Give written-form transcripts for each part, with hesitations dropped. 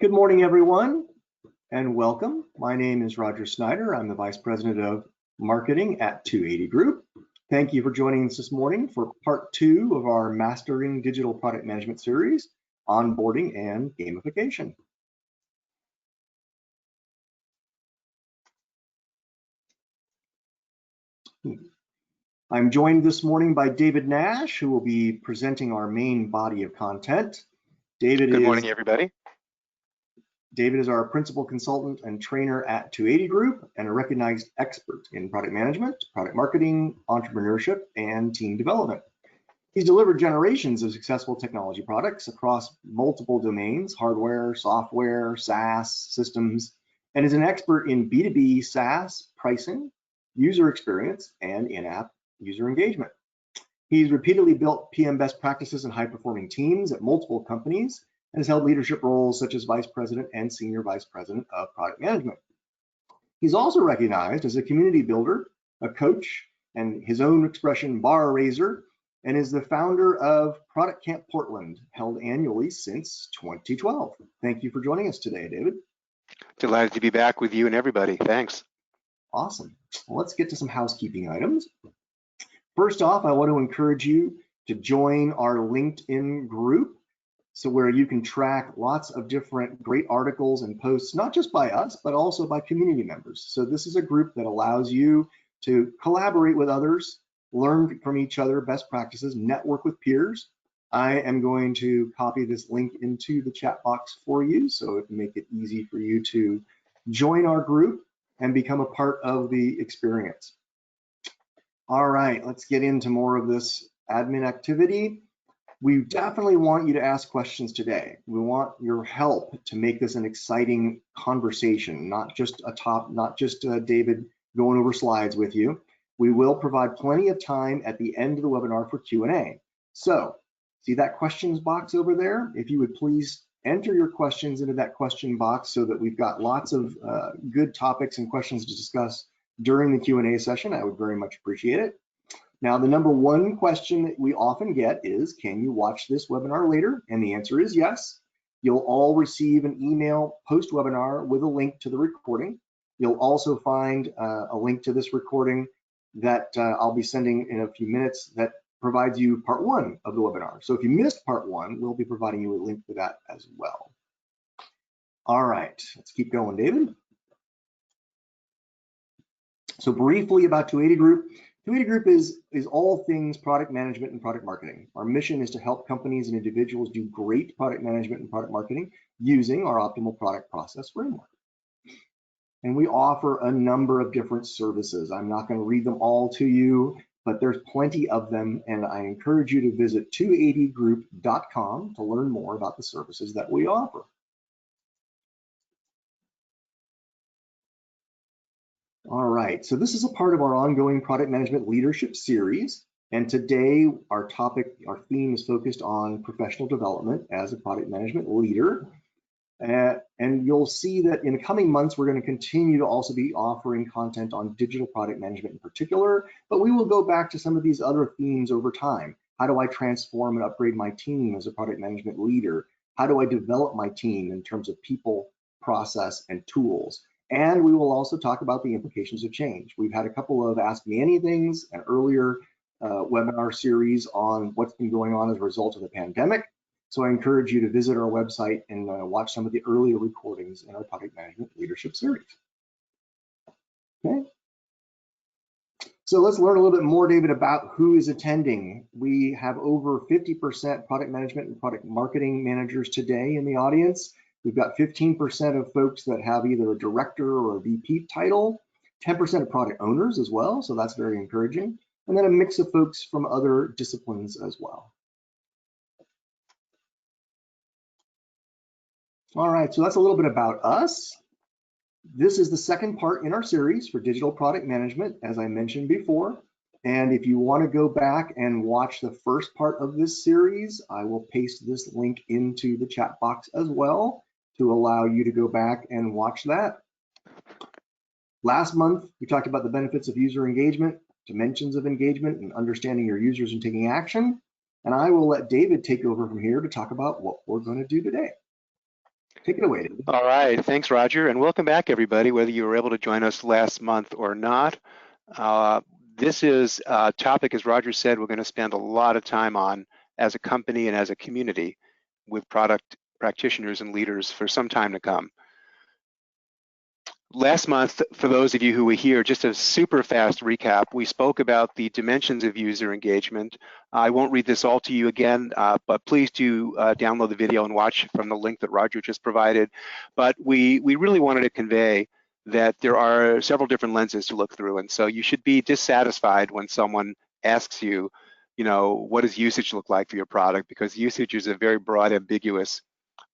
Good morning, everyone, and welcome. My name is Roger Snyder. I'm the Vice President of Marketing at 280 Group. Thank you for joining us this morning for part 2 of our Mastering Digital Product Management series, Onboarding and Gamification. I'm joined this morning by David Nash, who will be presenting our main body of content. Good morning, everybody. David is our principal consultant and trainer at 280 Group and a recognized expert in product management, product marketing, entrepreneurship, and team development. He's delivered generations of successful technology products across multiple domains, hardware, software, SaaS systems, and is an expert in B2B SaaS pricing, user experience, and in-app user engagement. He's repeatedly built PM best practices and high-performing teams at multiple companies and has held leadership roles such as Vice President and Senior Vice President of Product Management. He's also recognized as a community builder, a coach, and his own expression, bar raiser, and is the founder of Product Camp Portland, held annually since 2012. Thank you for joining us today, David. Delighted to be back with you and everybody. Thanks. Awesome. Well, let's get to some housekeeping items. First off, I want to encourage you to join our LinkedIn group, so where you can track lots of different great articles and posts, not just by us, but also by community members. So this is a group that allows you to collaborate with others, learn from each other, best practices, network with peers. I am going to copy this link into the chat box for you, so it can make it easy for you to join our group and become a part of the experience. All right, let's get into more of this admin activity. We definitely want you to ask questions today. We want your help to make this an exciting conversation, not just David going over slides with you. We will provide plenty of time at the end of the webinar for Q&A. So, see that questions box over there? If you would please enter your questions into that question box so that we've got lots of good topics and questions to discuss during the Q&A session, I would very much appreciate it. Now, the number one question that we often get is, can you watch this webinar later? And the answer is yes. You'll all receive an email post-webinar with a link to the recording. You'll also find a link to this recording that I'll be sending in a few minutes that provides you part 1 of the webinar. So if you missed part 1, we'll be providing you a link to that as well. All right, let's keep going, David. So briefly about 280 Group. 280 Group is all things product management and product marketing. Our mission is to help companies and individuals do great product management and product marketing using our optimal product process framework. And we offer a number of different services. I'm not going to read them all to you, but there's plenty of them, and I encourage you to visit 280group.com to learn more about the services that we offer. All right, so this is a part of our ongoing product management leadership series. And today our theme is focused on professional development as a product management leader. And you'll see that in the coming months, we're going to continue to also be offering content on digital product management in particular, but we will go back to some of these other themes over time. How do I transform and upgrade my team as a product management leader? How do I develop my team in terms of people, process, and tools? And we will also talk about the implications of change. We've had a couple of Ask Me Anythings, an earlier webinar series on what's been going on as a result of the pandemic. So I encourage you to visit our website and watch some of the earlier recordings in our product management leadership series. Okay. So let's learn a little bit more, David, about who is attending. We have over 50% product management and product marketing managers today in the audience. We've got 15% of folks that have either a director or a VP title, 10% of product owners as well, so that's very encouraging, and then a mix of folks from other disciplines as well. All right, so that's a little bit about us. This is the second part in our series for digital product management, as I mentioned before. And if you want to go back and watch the first part of this series, I will paste this link into the chat box as well to allow you to go back and watch that. Last month, we talked about the benefits of user engagement, dimensions of engagement, and understanding your users and taking action. And I will let David take over from here to talk about what we're going to do today. Take it away, David. All right, thanks, Roger, and welcome back, everybody, whether you were able to join us last month or not. This is a topic, as Roger said, we're going to spend a lot of time on as a company and as a community with product practitioners and leaders for some time to come. Last month, for those of you who were here, just a super fast recap, we spoke about the dimensions of user engagement. I won't read this all to you again, but please do download the video and watch from the link that Roger just provided. But we really wanted to convey that there are several different lenses to look through, and so you should be dissatisfied when someone asks you, what does usage look like for your product? Because usage is a very broad, ambiguous,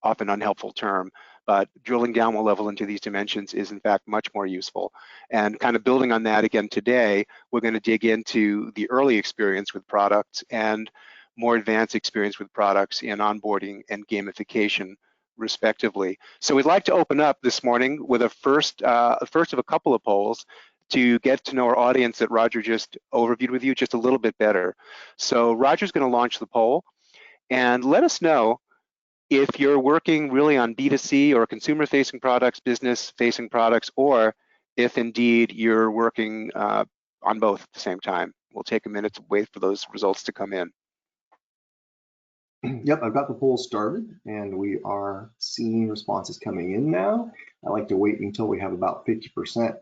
often unhelpful term, but drilling down one level into these dimensions is in fact much more useful. And kind of building on that again today, we're going to dig into the early experience with products and more advanced experience with products in onboarding and gamification, respectively. So we'd like to open up this morning with a first of a couple of polls to get to know our audience that Roger just overviewed with you just a little bit better. So Roger's going to launch the poll and let us know if you're working really on B2C or consumer-facing products, business-facing products, or if indeed you're working on both at the same time. We'll take a minute to wait for those results to come in. Yep, I've got the poll started and we are seeing responses coming in now. I like to wait until we have about 50%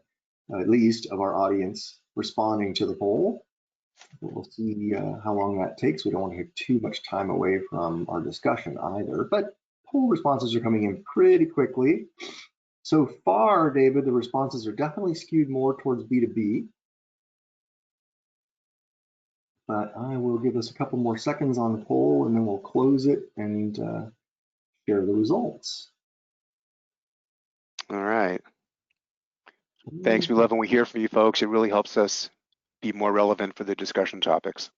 at least of our audience responding to the poll. We'll see how long that takes. We don't want to take too much time away from our discussion either, but poll responses are coming in pretty quickly. So far, David, the responses are definitely skewed more towards B2B. But I will give us a couple more seconds on the poll and then we'll close it and share the results. All right. Thanks. We love when we hear from you folks. It really helps us be more relevant for the discussion topics.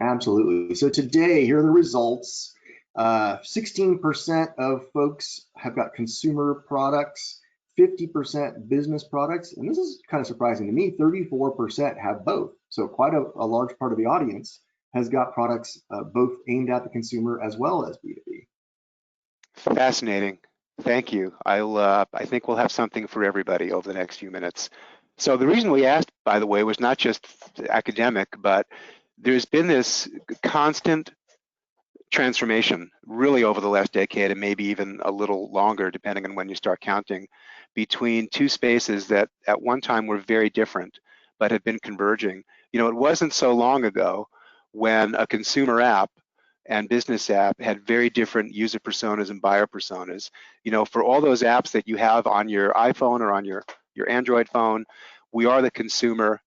Absolutely. So today, here are the results. 16% of folks have got consumer products, 50% business products, and this is kind of surprising to me, 34% have both. So quite a large part of the audience has got products both aimed at the consumer as well as B2B. Fascinating. Thank you. I think we'll have something for everybody over the next few minutes. So the reason we asked, by the way, was not just academic, but there's been this constant transformation really over the last decade and maybe even a little longer, depending on when you start counting, between two spaces that at one time were very different, but have been converging. It wasn't so long ago when a consumer app and business app had very different user personas and buyer personas. For all those apps that you have on your iPhone or on your Android phone, we are the consumer,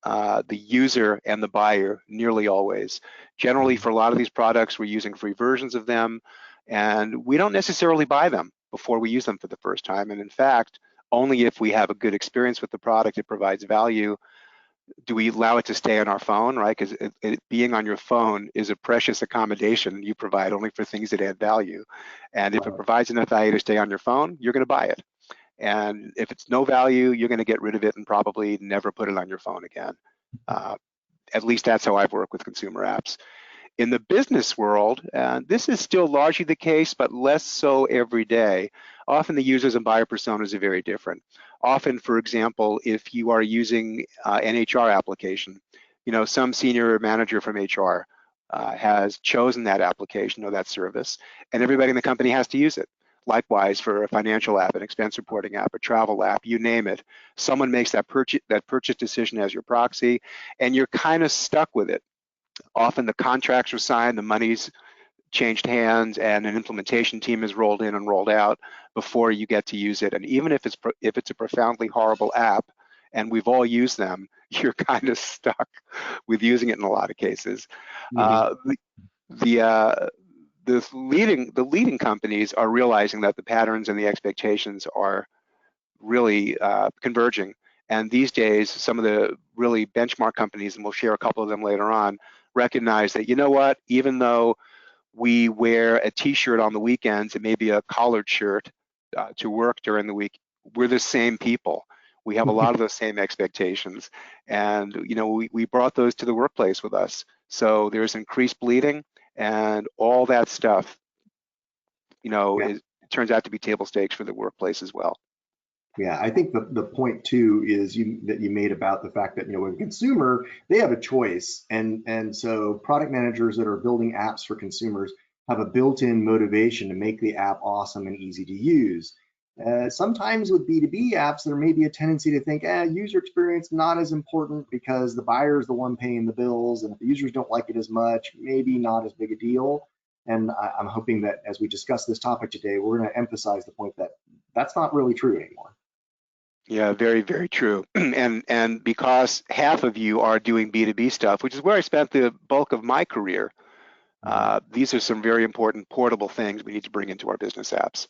the user, and the buyer nearly always. Generally, for a lot of these products, we're using free versions of them, and we don't necessarily buy them before we use them for the first time. And in fact, only if we have a good experience with the product, it provides value, do we allow it to stay on our phone, right? Because it being on your phone is a precious accommodation you provide only for things that add value. And if it provides enough value to stay on your phone, you're going to buy it. And if it's no value, you're going to get rid of it and probably never put it on your phone again. At least that's how I've worked with consumer apps. In the business world, this is still largely the case, but less so every day. Often the users and buyer personas are very different. Often, for example, if you are using an HR application, some senior manager from HR has chosen that application or that service, and everybody in the company has to use it. Likewise, for a financial app, an expense reporting app, a travel app, you name it, someone makes that purchase decision as your proxy, and you're kind of stuck with it. Often the contracts are signed, the money's changed hands, and an implementation team is rolled in and rolled out before you get to use it. And even if it's a profoundly horrible app, and we've all used them, you're kind of stuck with using it in a lot of cases. The leading companies are realizing that the patterns and the expectations are really converging. And these days, some of the really benchmark companies, and we'll share a couple of them later on, recognize that, even though we wear a t-shirt on the weekends and maybe a collared shirt to work during the week, we're the same people. We have a lot of those same expectations. And, we brought those to the workplace with us. So there's increased bleeding and all that stuff, turns out to be table stakes for the workplace as well. Yeah, I think the point too is that you made about the fact that, with a consumer, they have a choice. And so product managers that are building apps for consumers have a built-in motivation to make the app awesome and easy to use. Sometimes with B2B apps, there may be a tendency to think, user experience not as important because the buyer is the one paying the bills, and if the users don't like it as much, maybe not as big a deal. And I'm hoping that as we discuss this topic today, we're going to emphasize the point that that's not really true anymore. Yeah, very, very true. And because half of you are doing B2B stuff, which is where I spent the bulk of my career, these are some very important portable things we need to bring into our business apps.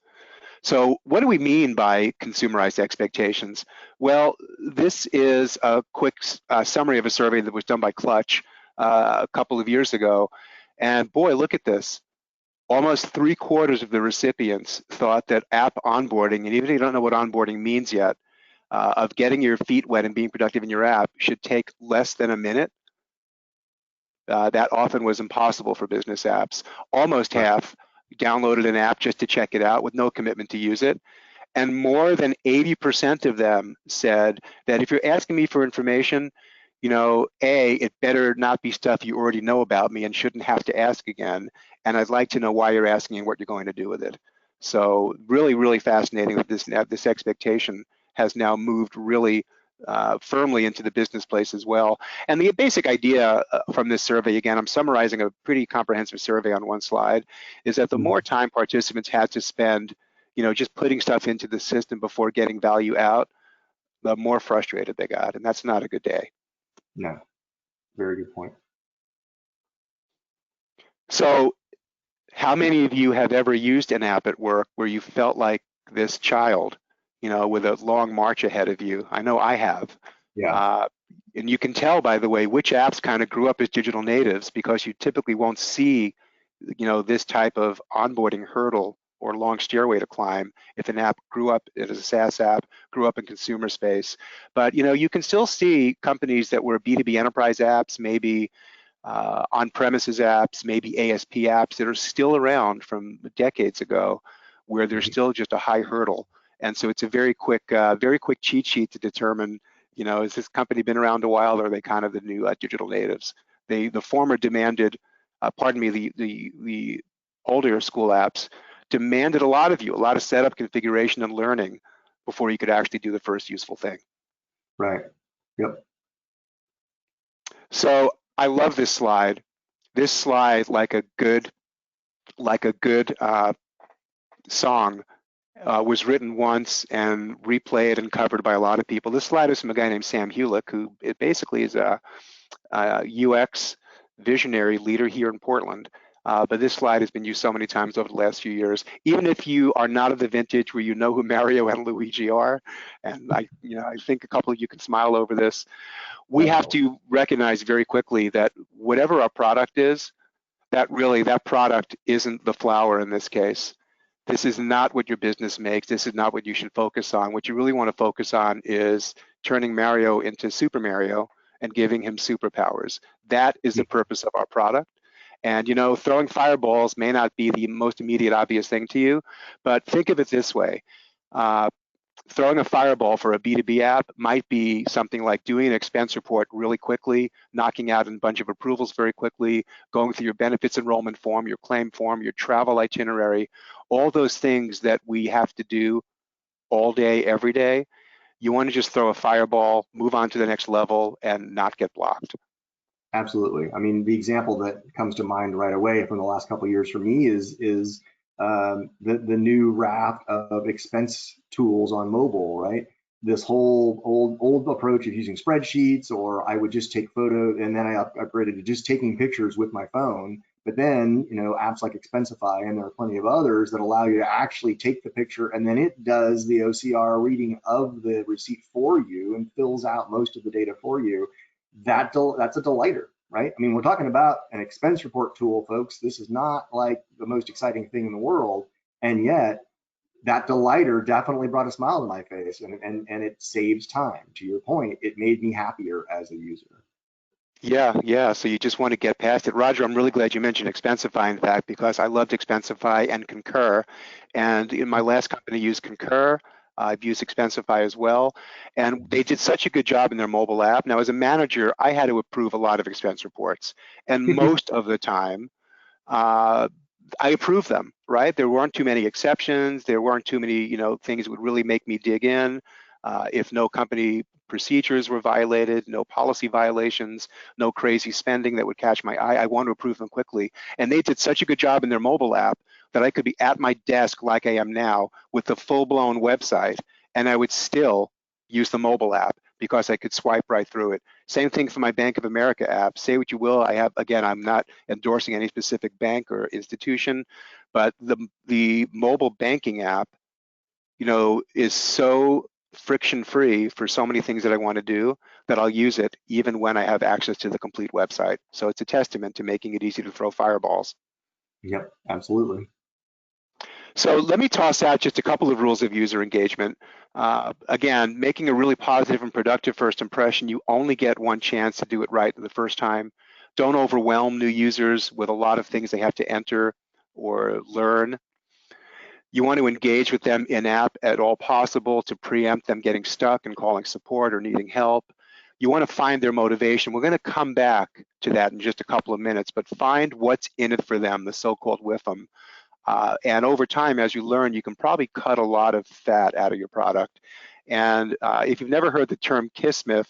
So what do we mean by consumerized expectations? Well, this is a quick summary of a survey that was done by Clutch a couple of years ago. And boy, look at this. Almost 3/4 of the recipients thought that app onboarding, and even if you don't know what onboarding means yet, of getting your feet wet and being productive in your app should take less than a minute. That often was impossible for business apps. Almost half downloaded an app just to check it out with no commitment to use it. And more than 80% of them said that if you're asking me for information, it better not be stuff you already know about me and shouldn't have to ask again. And I'd like to know why you're asking and what you're going to do with it. So really, really fascinating that this expectation has now moved really firmly into the business place as well. And the basic idea from this survey, again, I'm summarizing a pretty comprehensive survey on one slide, is that the more time participants had to spend, just putting stuff into the system before getting value out, the more frustrated they got, and that's not a good day. No, very good point. So how many of you have ever used an app at work where you felt like this child, with a long march ahead of you? I know I have. Yeah. And you can tell, by the way, which apps kind of grew up as digital natives, because you typically won't see, this type of onboarding hurdle or long stairway to climb if an app grew up as a SaaS app, grew up in consumer space. But, you can still see companies that were B2B enterprise apps, maybe on-premises apps, maybe ASP apps that are still around from decades ago, where there's still just a high hurdle. And so it's a very quick cheat sheet to determine, has this company been around a while, or are they kind of the new digital natives? The former demanded, the older school apps demanded a lot of you, a lot of setup, configuration, and learning before you could actually do the first useful thing. Right. Yep. So I love this slide. This slide, like a good song, was written once and replayed and covered by a lot of people. This slide is from a guy named Sam Hulick, who it basically is a UX visionary leader here in Portland. But this slide has been used so many times over the last few years. Even if you are not of the vintage where you know who Mario and Luigi are, and I think a couple of you can smile over this, we have to recognize very quickly that whatever our product is, that product isn't the flower in this case. This is not what your business makes. This is not what you should focus on. What you really want to focus on is turning Mario into Super Mario and giving him superpowers. That is the purpose of our product. And throwing fireballs may not be the most immediate obvious thing to you, but think of it this way. Throwing a fireball for a B2B app might be something like doing an expense report really quickly, knocking out a bunch of approvals very quickly, going through your benefits enrollment form, your claim form, your travel itinerary, all those things that we have to do all day, every day. You want to just throw a fireball, move on to the next level, and not get blocked. Absolutely. I mean, the example that comes to mind right away from the last couple of years for me is the new raft of expense tools on mobile, right? This whole old approach of using spreadsheets, or I would just take photos, and then I upgraded to just taking pictures with my phone. But then, apps like Expensify, and there are plenty of others that allow you to actually take the picture, and then it does the OCR reading of the receipt for you and fills out most of the data for you. That's a delighter, right? I mean, we're talking about an expense report tool, folks. This is not like the most exciting thing in the world, and yet that delighter definitely brought a smile to my face, and it saves time. To your point, it made me happier as a user. Yeah. So you just want to get past it. Roger, I'm really glad you mentioned Expensify, in fact, because I loved Expensify and Concur. And in my last company, I used Concur. I've used Expensify as well. And they did such a good job in their mobile app. Now, as a manager, I had to approve a lot of expense reports. And most of the time, I approved them, right? There weren't too many exceptions. There weren't too many, things that would really make me dig in. If no company procedures were violated, no policy violations, no crazy spending that would catch my eye, I want to approve them quickly. And they did such a good job in their mobile app that I could be at my desk like I am now with the full-blown website, and I would still use the mobile app because I could swipe right through it. Same thing for my Bank of America app. Say what you will, again, I'm not endorsing any specific bank or institution, but the mobile banking app, is so friction-free for so many things that I want to do that I'll use it even when I have access to the complete website. So it's a testament to making it easy to throw fireballs. Yep, absolutely. So let me toss out just a couple of rules of user engagement. Again, making a really positive and productive first impression, you only get one chance to do it right the first time. Don't overwhelm new users with a lot of things they have to enter or learn. You want to engage with them in-app at all possible to preempt them getting stuck and calling support or needing help. You want to find their motivation. We're going to come back to that in just a couple of minutes, but find what's in it for them, the so-called with them. And over time, as you learn, you can probably cut a lot of fat out of your product. And if you've never heard the term Kismet,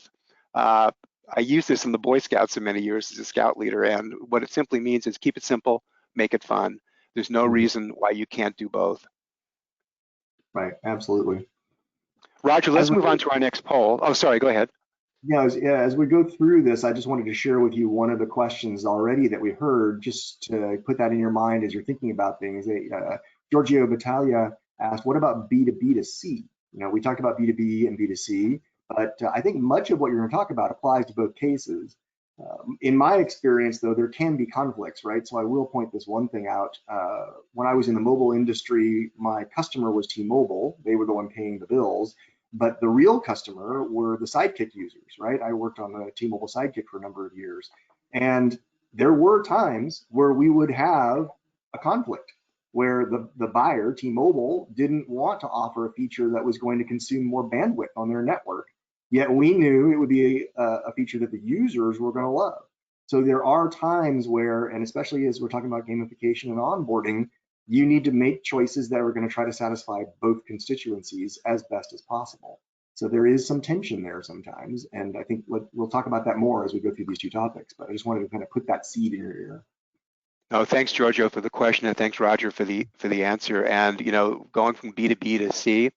I used this in the Boy Scouts for many years as a scout leader. And what it simply means is keep it simple, make it fun. There's no reason why you can't do both. Right, absolutely. Roger, let's move on to our next poll. Oh, sorry, go ahead. Yeah, as we go through this, I just wanted to share with you one of the questions already that we heard, just to put that in your mind as you're thinking about things. Giorgio Battaglia asked, what about B2B2C? We talked about B2B and B2C, but I think much of what you're going to talk about applies to both cases. In my experience, though, there can be conflicts, right? So I will point this one thing out. When I was in the mobile industry, my customer was T-Mobile. They were the one paying the bills, but the real customer were the Sidekick users, right? I worked on the T-Mobile Sidekick for a number of years, and there were times where we would have a conflict where the buyer, T-Mobile, didn't want to offer a feature that was going to consume more bandwidth on their network. Yet we knew it would be a feature that the users were going to love. So there are times where, and especially as we're talking about gamification and onboarding, you need to make choices that are going to try to satisfy both constituencies as best as possible. So there is some tension there sometimes, and I think we'll talk about that more as we go through these two topics, but I just wanted to kind of put that seed in your ear. No, thanks, Giorgio, for the question, and thanks, Roger, for the answer. And going from B2B to C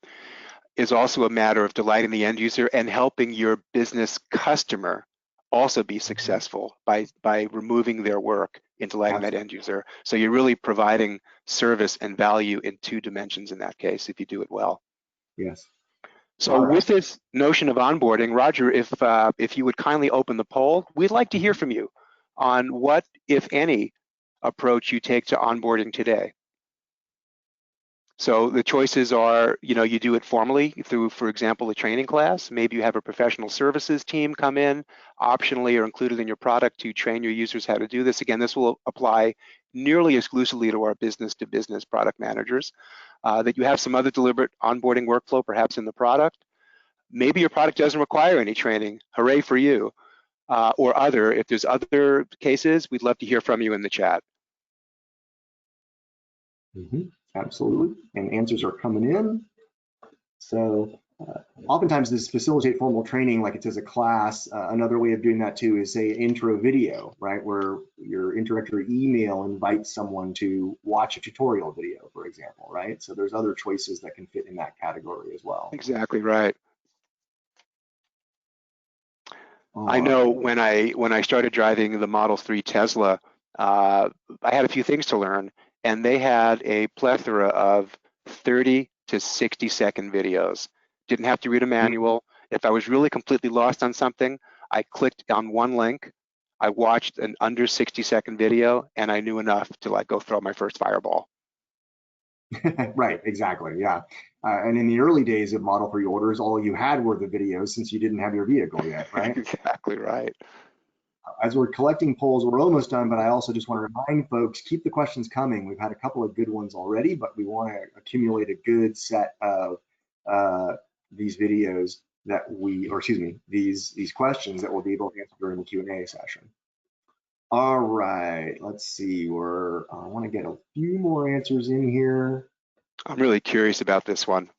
is also a matter of delighting the end user and helping your business customer also be successful by removing their work and delighting that end user. So you're really providing service and value in two dimensions in that case, if you do it well. Yes. So with this notion of onboarding, Roger, if you would kindly open the poll, we'd like to hear from you on what, if any, approach you take to onboarding today. So the choices are, you do it formally through, for example, a training class. Maybe you have a professional services team come in, optionally or included in your product to train your users how to do this. Again, this will apply nearly exclusively to our business-to-business product managers. That you have some other deliberate onboarding workflow, perhaps in the product. Maybe your product doesn't require any training. Hooray for you. Or other, if there's other cases, we'd love to hear from you in the chat. Absolutely, and answers are coming in. So oftentimes this facilitate formal training, like it says a class. Another way of doing that too is say intro video, right? Where your introductory email invites someone to watch a tutorial video, for example, right? So there's other choices that can fit in that category as well. Exactly right. I know when I started driving the Model 3 Tesla, I had a few things to learn, and they had a plethora of 30 to 60-second videos. Didn't have to read a manual. If I was really completely lost on something, I clicked on one link, I watched an under 60-second video, and I knew enough to go throw my first fireball. Right, exactly, yeah. And in the early days of Model 3 orders, all you had were the videos since you didn't have your vehicle yet, right? Exactly right. As we're collecting polls, we're almost done, but I also just want to remind folks, keep the questions coming. We've had a couple of good ones already, but we want to accumulate a good set of these videos that these questions that we'll be able to answer during the Q&A session. All right, let's see. I want to get a few more answers in here. I'm really curious about this one.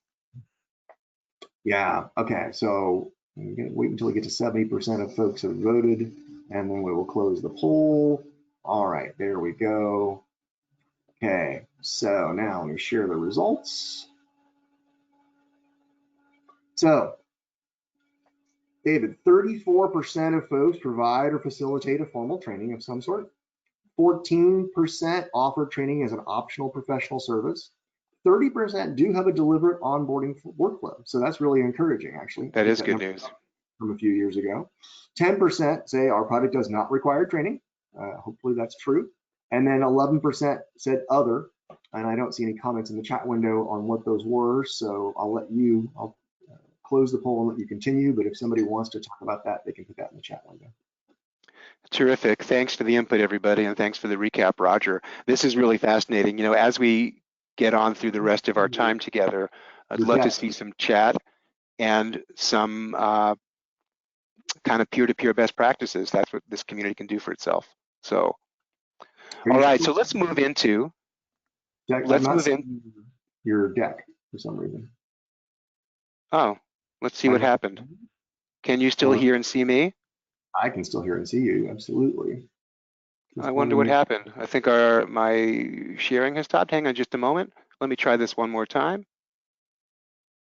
Yeah, okay, so I'm gonna wait until we get to 70% of folks have voted, and then we will close the poll. All right, there we go. Okay, so now let me share the results. So, David, 34% of folks provide or facilitate a formal training of some sort. 14% offer training as an optional professional service. 30% do have a deliberate onboarding workflow. So that's really encouraging, actually. That is good news. From a few years ago. 10% say our product does not require training. Hopefully that's true. And then 11% said other. And I don't see any comments in the chat window on what those were. So I'll close the poll and let you continue. But if somebody wants to talk about that, they can put that in the chat window. Terrific. Thanks for the input, everybody, and thanks for the recap, Roger. This is really fascinating. You know, as we get on through the rest of our time together, I'd love to see some chat and some kind of peer-to-peer best practices. That's what this community can do for itself. So, all right, so let's move into, your deck for some reason. Oh, let's see what happened. Can you still hear and see me? I can still hear and see you, absolutely. I wonder what happened. I think my sharing has stopped. Hang on just a moment. Let me try this one more time.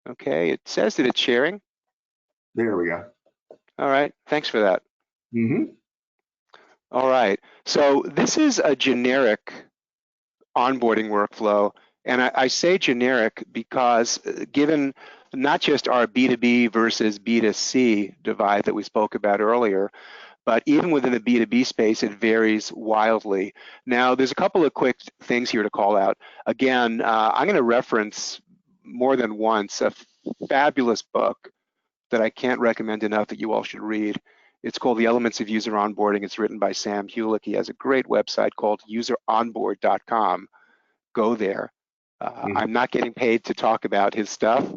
Okay, it says that it's sharing. There we go. All right, thanks for that. Mm-hmm. All right, so this is a generic onboarding workflow. And I say generic because given not just our B2B versus B2C divide that we spoke about earlier, but even within the B2B space, it varies wildly. Now, there's a couple of quick things here to call out. Again, I'm going to reference more than once a fabulous book that I can't recommend enough that you all should read. It's called The Elements of User Onboarding. It's written by Sam Hulick. He has a great website called useronboard.com. Go there. I'm not getting paid to talk about his stuff.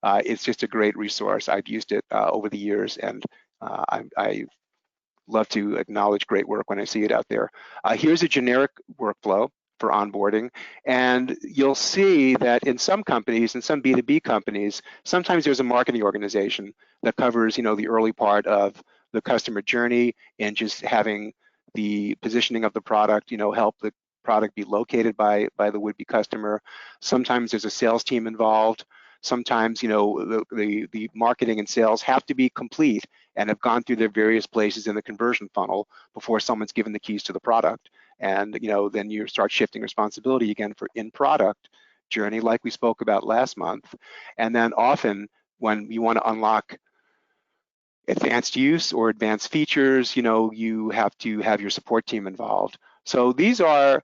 It's just a great resource. I've used it over the years, and I love to acknowledge great work when I see it out there. Here's a generic workflow for onboarding, and you'll see that in some companies, in some B2B companies, sometimes there's a marketing organization that covers, you know, the early part of the customer journey and just having the positioning of the product, you know, help the product be located by the would-be customer. Sometimes there's a sales team involved. Sometimes, you know, the marketing and sales have to be complete and have gone through their various places in the conversion funnel before someone's given the keys to the product. And, you know, then you start shifting responsibility again for in-product journey like we spoke about last month. And then often when you want to unlock advanced use or advanced features, you know, you have to have your support team involved. So these are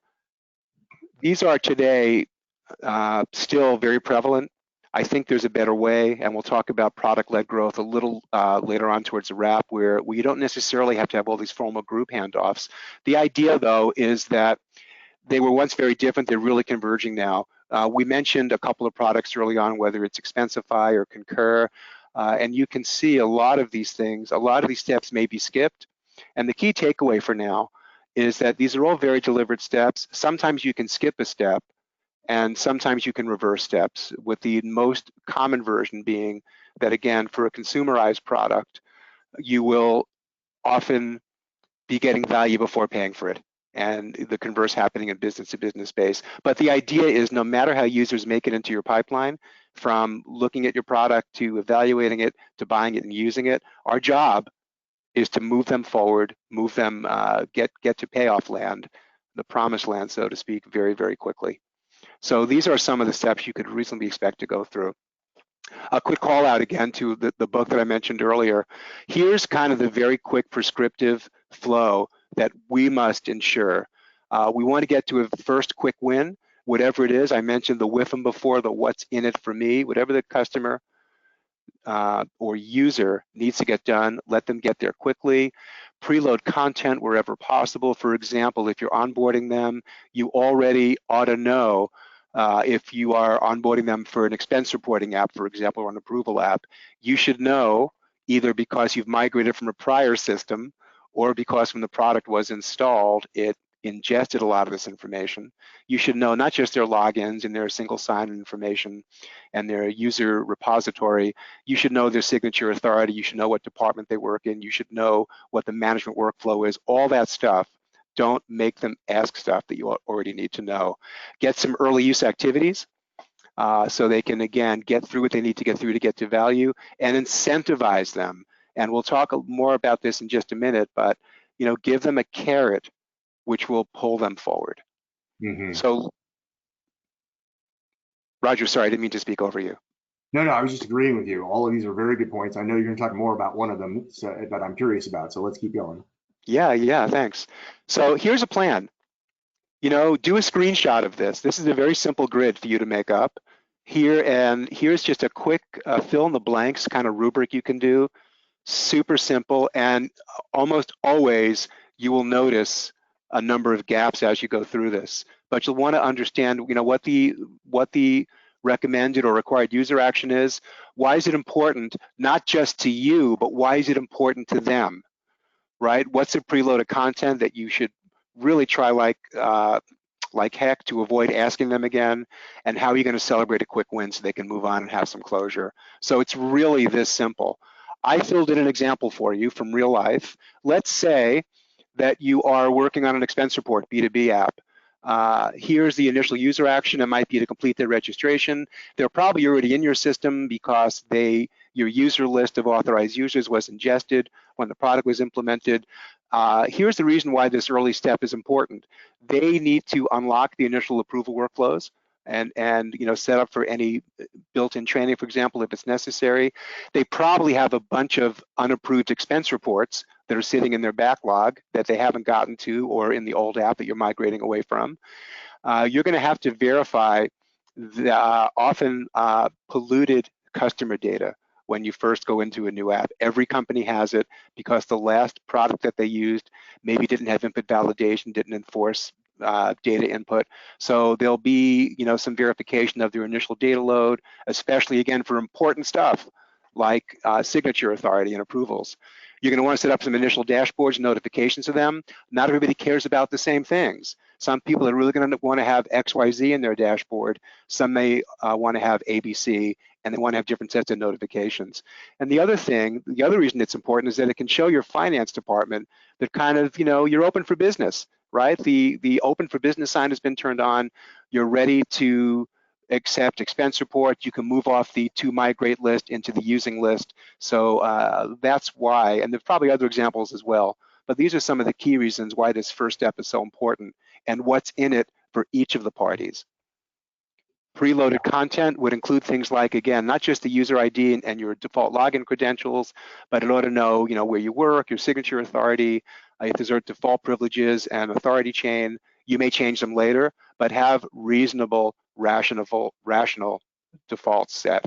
today still very prevalent. I think there's a better way, and we'll talk about product-led growth a little later on towards the wrap, where you don't necessarily have to have all these formal group handoffs. The idea, though, is that they were once very different. They're really converging now. We mentioned a couple of products early on, whether it's Expensify or Concur, and you can see a lot of these things, a lot of these steps may be skipped. And the key takeaway for now is that these are all very deliberate steps. Sometimes you can skip a step, and sometimes you can reverse steps, with the most common version being that, again, for a consumerized product, you will often be getting value before paying for it, and the converse happening in business-to-business space. But the idea is no matter how users make it into your pipeline, from looking at your product to evaluating it to buying it and using it, our job is to move them forward, move them, get to payoff land, the promised land, so to speak, very, very quickly. So these are some of the steps you could reasonably expect to go through. A quick call out again to the book that I mentioned earlier. Here's kind of the very quick prescriptive flow that we must ensure. We want to get to a first quick win, whatever it is. I mentioned the WIFM before, the what's in it for me, whatever the customer or user needs to get done, let them get there quickly. preload content wherever possible. For example, if you're onboarding them, you already ought to know if you are onboarding them for an expense reporting app, for example, or an approval app, you should know either because you've migrated from a prior system or because when the product was installed, it ingested a lot of this information. You should know not just their logins and their single sign-in information and their user repository. You should know their signature authority. You should know what department they work in. You should know what the management workflow is, all that stuff. Don't make them ask stuff that you already need to know. Get some early use activities so they can, again, get through what they need to get through to get to value, and incentivize them. And we'll talk more about this in just a minute, but give them a carrot which will pull them forward. So, Roger, sorry, I didn't mean to speak over you. No, I was just agreeing with you. All of these are very good points. I know you're going to talk more about one of them that I'm curious about, so let's keep going. Yeah, thanks. So here's a plan. Do a screenshot of this. This is a very simple grid for you to make up here, and here's just a quick fill in the blanks kind of rubric you can do. Super simple, and almost always you will notice a number of gaps as you go through this. But you'll want to understand, what the recommended or required user action is. Why is it important, not just to you, but why is it important to them, right? What's the preloaded content that you should really try like heck to avoid asking them again, and how are you going to celebrate a quick win so they can move on and have some closure? So it's really this simple. I filled in an example for you from real life. Let's say that you are working on an expense report B2B app. Here's the initial user action. It might be to complete their registration. They're probably already in your system because your user list of authorized users was ingested when the product was implemented. Here's the reason why this early step is important. They need to unlock the initial approval workflows and set up for any built-in training, for example, if it's necessary. They probably have a bunch of unapproved expense reports that are sitting in their backlog that they haven't gotten to, or in the old app that you're migrating away from. You're going to have to verify the often polluted customer data when you first go into a new app. Every company has it because the last product that they used maybe didn't have input validation, didn't enforce data input. So there'll be, some verification of their initial data load, especially again for important stuff like signature authority and approvals. You're going to want to set up some initial dashboards and notifications to them. Not everybody cares about the same things. Some people are really going to want to have XYZ in their dashboard. Some may want to have ABC, and they want to have different sets of notifications. And the other reason it's important is that it can show your finance department that kind of, you're open for business, right? The open for business sign has been turned on. You're ready to accept expense report. You can move off the to migrate list into the using list. So that's why, and there's probably other examples as well, but these are some of the key reasons why this first step is so important and what's in it for each of the parties. Preloaded content would include things like, again, not just the user ID and your default login credentials, but it ought to know, where you work, your signature authority, if there's default privileges and authority chain. You may change them later, but have reasonable, rational defaults set.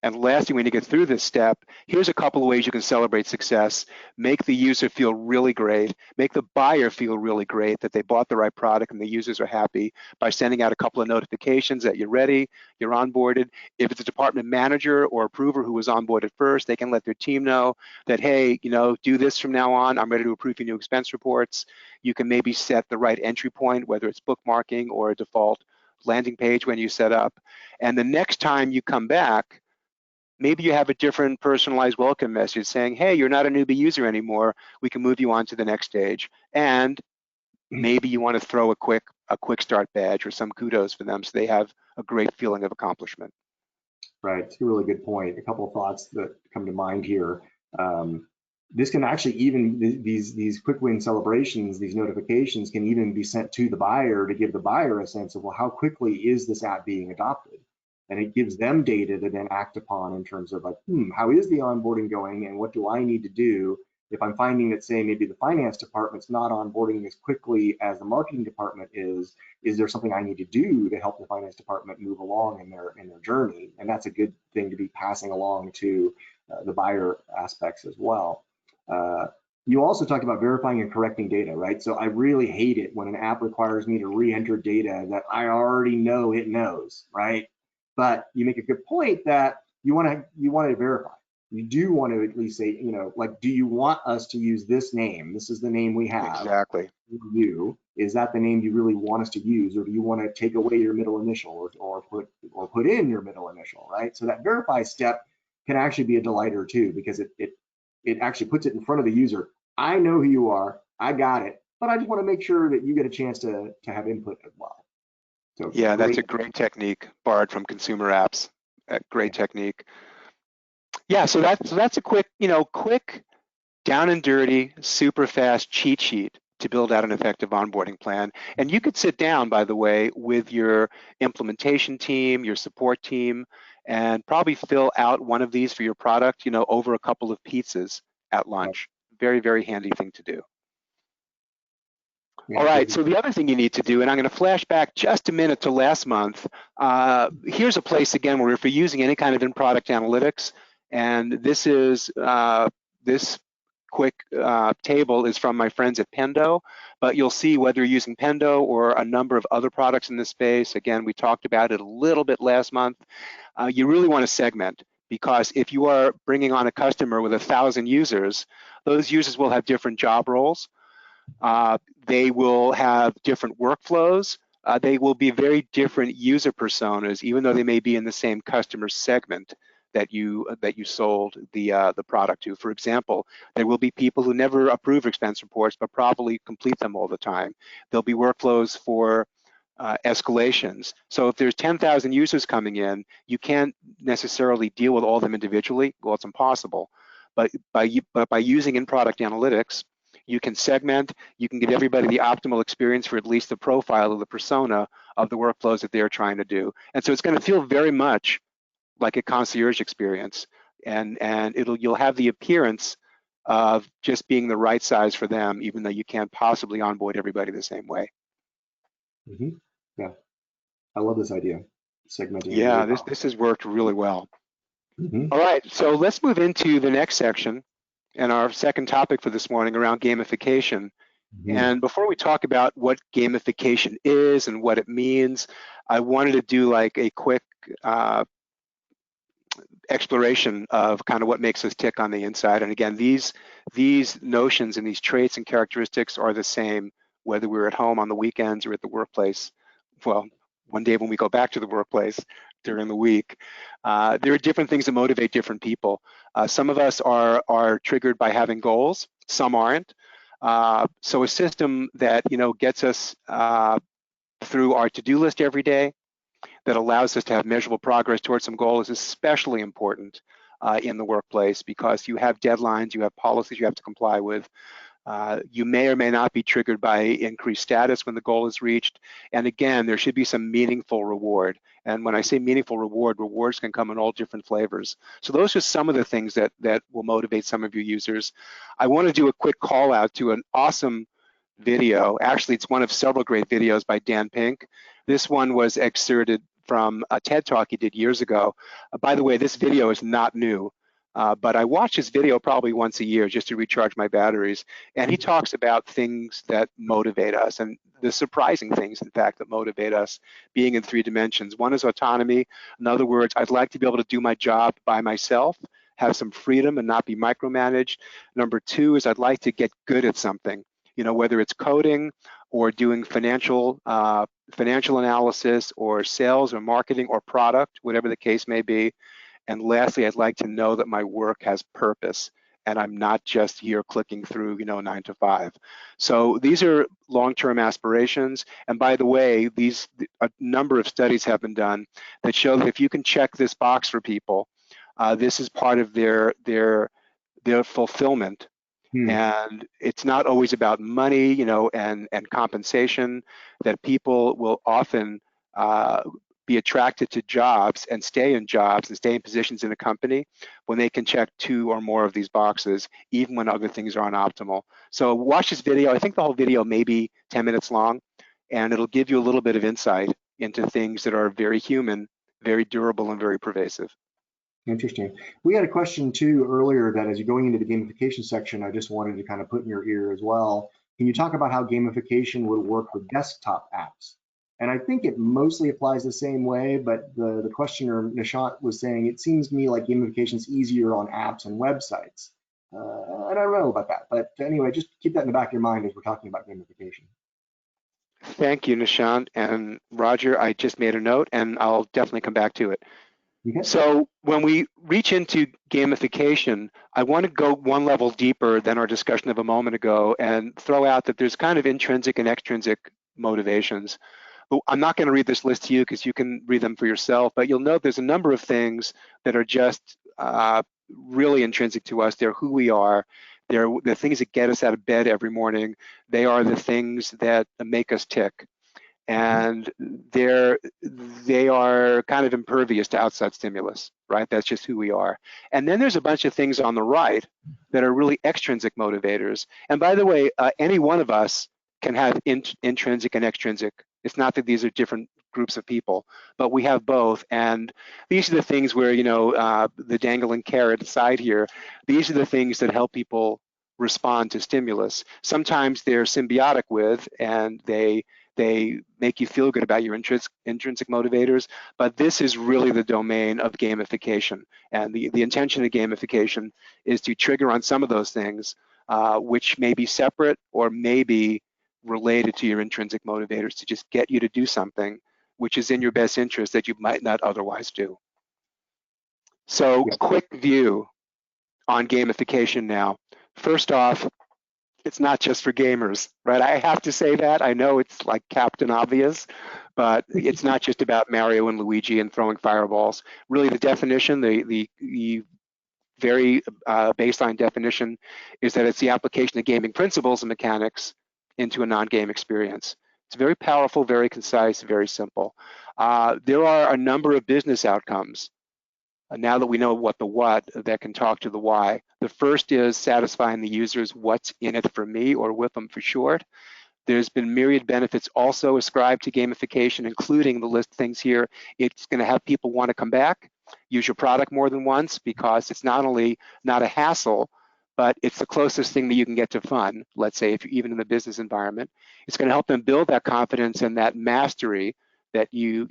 And lastly, when you get through this step, here's a couple of ways you can celebrate success. Make the user feel really great. Make the buyer feel really great that they bought the right product and the users are happy by sending out a couple of notifications that you're ready, you're onboarded. If it's a department manager or approver who was onboarded first, they can let their team know that, hey, do this from now on. I'm ready to approve your new expense reports. You can maybe set the right entry point, whether it's bookmarking or a default landing page when you set up. And the next time you come back, maybe you have a different personalized welcome message saying, hey, you're not a newbie user anymore. We can move you on to the next stage. And maybe you want to throw a quick start badge or some kudos for them so they have a great feeling of accomplishment. Right, it's a really good point. A couple of thoughts that come to mind here. This can actually even, these quick win celebrations, these notifications can even be sent to the buyer to give the buyer a sense of, well, how quickly is this app being adopted? And it gives them data to then act upon in terms of like, how is the onboarding going and what do I need to do if I'm finding that, say, maybe the finance department's not onboarding as quickly as the marketing department is there something I need to do to help the finance department move along in their journey? And that's a good thing to be passing along to the buyer aspects as well. You also talked about verifying and correcting data, right? So I really hate it when an app requires me to re-enter data that I already know it knows, right? But you make a good point that you want to verify. You do want to at least say, you know, like, do you want us to use this name? This is the name we have. Exactly. You, is that the name you really want us to use, or do you want to take away your middle initial or put in your middle initial, right? So that verify step can actually be a delighter too, because it actually puts it in front of the user. I know who you are, I got it, but I just want to make sure that you get a chance to have input as well. So Yeah, great. that's a great technique borrowed from consumer apps. A great technique. Yeah, so that's a quick, quick, down and dirty, super fast cheat sheet to build out an effective onboarding plan. And you could sit down, by the way, with your implementation team, your support team, and probably fill out one of these for your product, over a couple of pizzas at lunch. Very, very handy thing to do. Yeah, All right, so the other thing you need to do, and I'm going to flash back just a minute to last month. Here's a place, again, where if you're using any kind of in-product analytics, and this is this quick table is from my friends at Pendo, but you'll see whether you're using Pendo or a number of other products in this space. Again, we talked about it a little bit last month. You really want to segment, because if you are bringing on a customer with 1,000 users, those users will have different job roles. They will have different workflows. They will be very different user personas, even though they may be in the same customer segment that you sold the product to. For example, there will be people who never approve expense reports, but probably complete them all the time. There'll be workflows for escalations. So if there's 10,000 users coming in, you can't necessarily deal with all of them individually. Well, it's impossible. But by using in-product analytics, you can segment, you can give everybody the optimal experience for at least the profile of the persona of the workflows that they're trying to do. And so it's going to feel very much like a concierge experience, and you'll have the appearance of just being the right size for them, even though you can't possibly onboard everybody the same way. Mm-hmm. Yeah, I love this idea, segmenting. Yeah, this has worked really well. Mm-hmm. All right, so let's move into the next section and our second topic for this morning around gamification. Mm-hmm. And before we talk about what gamification is and what it means, I wanted to do like a quick exploration of kind of what makes us tick on the inside. And again, these notions and these traits and characteristics are the same, whether we're at home on the weekends or at the workplace. Well, one day when we go back to the workplace during the week. There are different things that motivate different people. Some of us are triggered by having goals, some aren't. So a system that gets us through our to-do list every day, that allows us to have measurable progress towards some goal, is especially important in the workplace, because you have deadlines, you have policies you have to comply with. You may or may not be triggered by increased status when the goal is reached. And again, there should be some meaningful reward. And when I say meaningful reward, rewards can come in all different flavors. So those are some of the things that will motivate some of your users. I want to do a quick call out to an awesome video. Actually, it's one of several great videos by Dan Pink. This one was excerpted from a TED Talk he did years ago. By the way, this video is not new. But I watch his video probably once a year just to recharge my batteries. And he talks about things that motivate us, and the surprising things, in fact, that motivate us, being in 3 dimensions. One is autonomy. In other words, I'd like to be able to do my job by myself, have some freedom and not be micromanaged. Number 2 is I'd like to get good at something, whether it's coding or doing financial analysis or sales or marketing or product, whatever the case may be. And lastly, I'd like to know that my work has purpose and I'm not just here clicking through, 9 to 5. So these are long-term aspirations. And by the way, a number of studies have been done that show that if you can check this box for people, this is part of their fulfillment. And it's not always about money, and compensation, that people will often be attracted to jobs and stay in jobs and stay in positions in a company when they can check 2 or more of these boxes, even when other things are unoptimal. So watch this video. I think the whole video may be 10 minutes long, and it'll give you a little bit of insight into things that are very human, very durable, and very pervasive. Interesting. We had a question too earlier that as you're going into the gamification section, I just wanted to kind of put in your ear as well. Can you talk about how gamification would work with desktop apps? And I think it mostly applies the same way, but the questioner, Nishant, was saying, it seems to me like gamification is easier on apps and websites. I don't know about that, but anyway, just keep that in the back of your mind as we're talking about gamification. Thank you, Nishant. And Roger, I just made a note and I'll definitely come back to it. Okay. So when we reach into gamification, I want to go one level deeper than our discussion of a moment ago and throw out that there's kind of intrinsic and extrinsic motivations. But I'm not going to read this list to you because you can read them for yourself, but you'll note there's a number of things that are just really intrinsic to us. They're who we are. They're the things that get us out of bed every morning. They are the things that make us tick. And they are kind of impervious to outside stimulus, right? That's just who we are. And then there's a bunch of things on the right that are really extrinsic motivators. And by the way, any one of us can have intrinsic and extrinsic. It's not that these are different groups of people, but we have both. And these are the things where, you know, the dangling carrot aside here, these are the things that help people respond to stimulus. Sometimes they're symbiotic with, and they make you feel good about your intrinsic motivators, but this is really the domain of gamification. And the intention of gamification is to trigger on some of those things, which may be separate or may be related to your intrinsic motivators to just get you to do something which is in your best interest that you might not otherwise do. So quick view on gamification now. First off, it's not just for gamers, right? I have to say that. I know it's like Captain Obvious, but it's not just about Mario and Luigi and throwing fireballs. Really, the definition, the very baseline definition is that it's the application of gaming principles and mechanics into a non-game experience. It's very powerful, very concise, very simple. There are a number of business outcomes now that we know what the what, that can talk to the why. The first is satisfying the users what's in it for me, or with them for short. There's been myriad benefits also ascribed to gamification, including the list of things here. It's going to have people want to come back, use your product more than once, because it's not only not a hassle, but it's the closest thing that you can get to fun, let's say, if you're even in the business environment. It's going to help them build that confidence and that mastery that you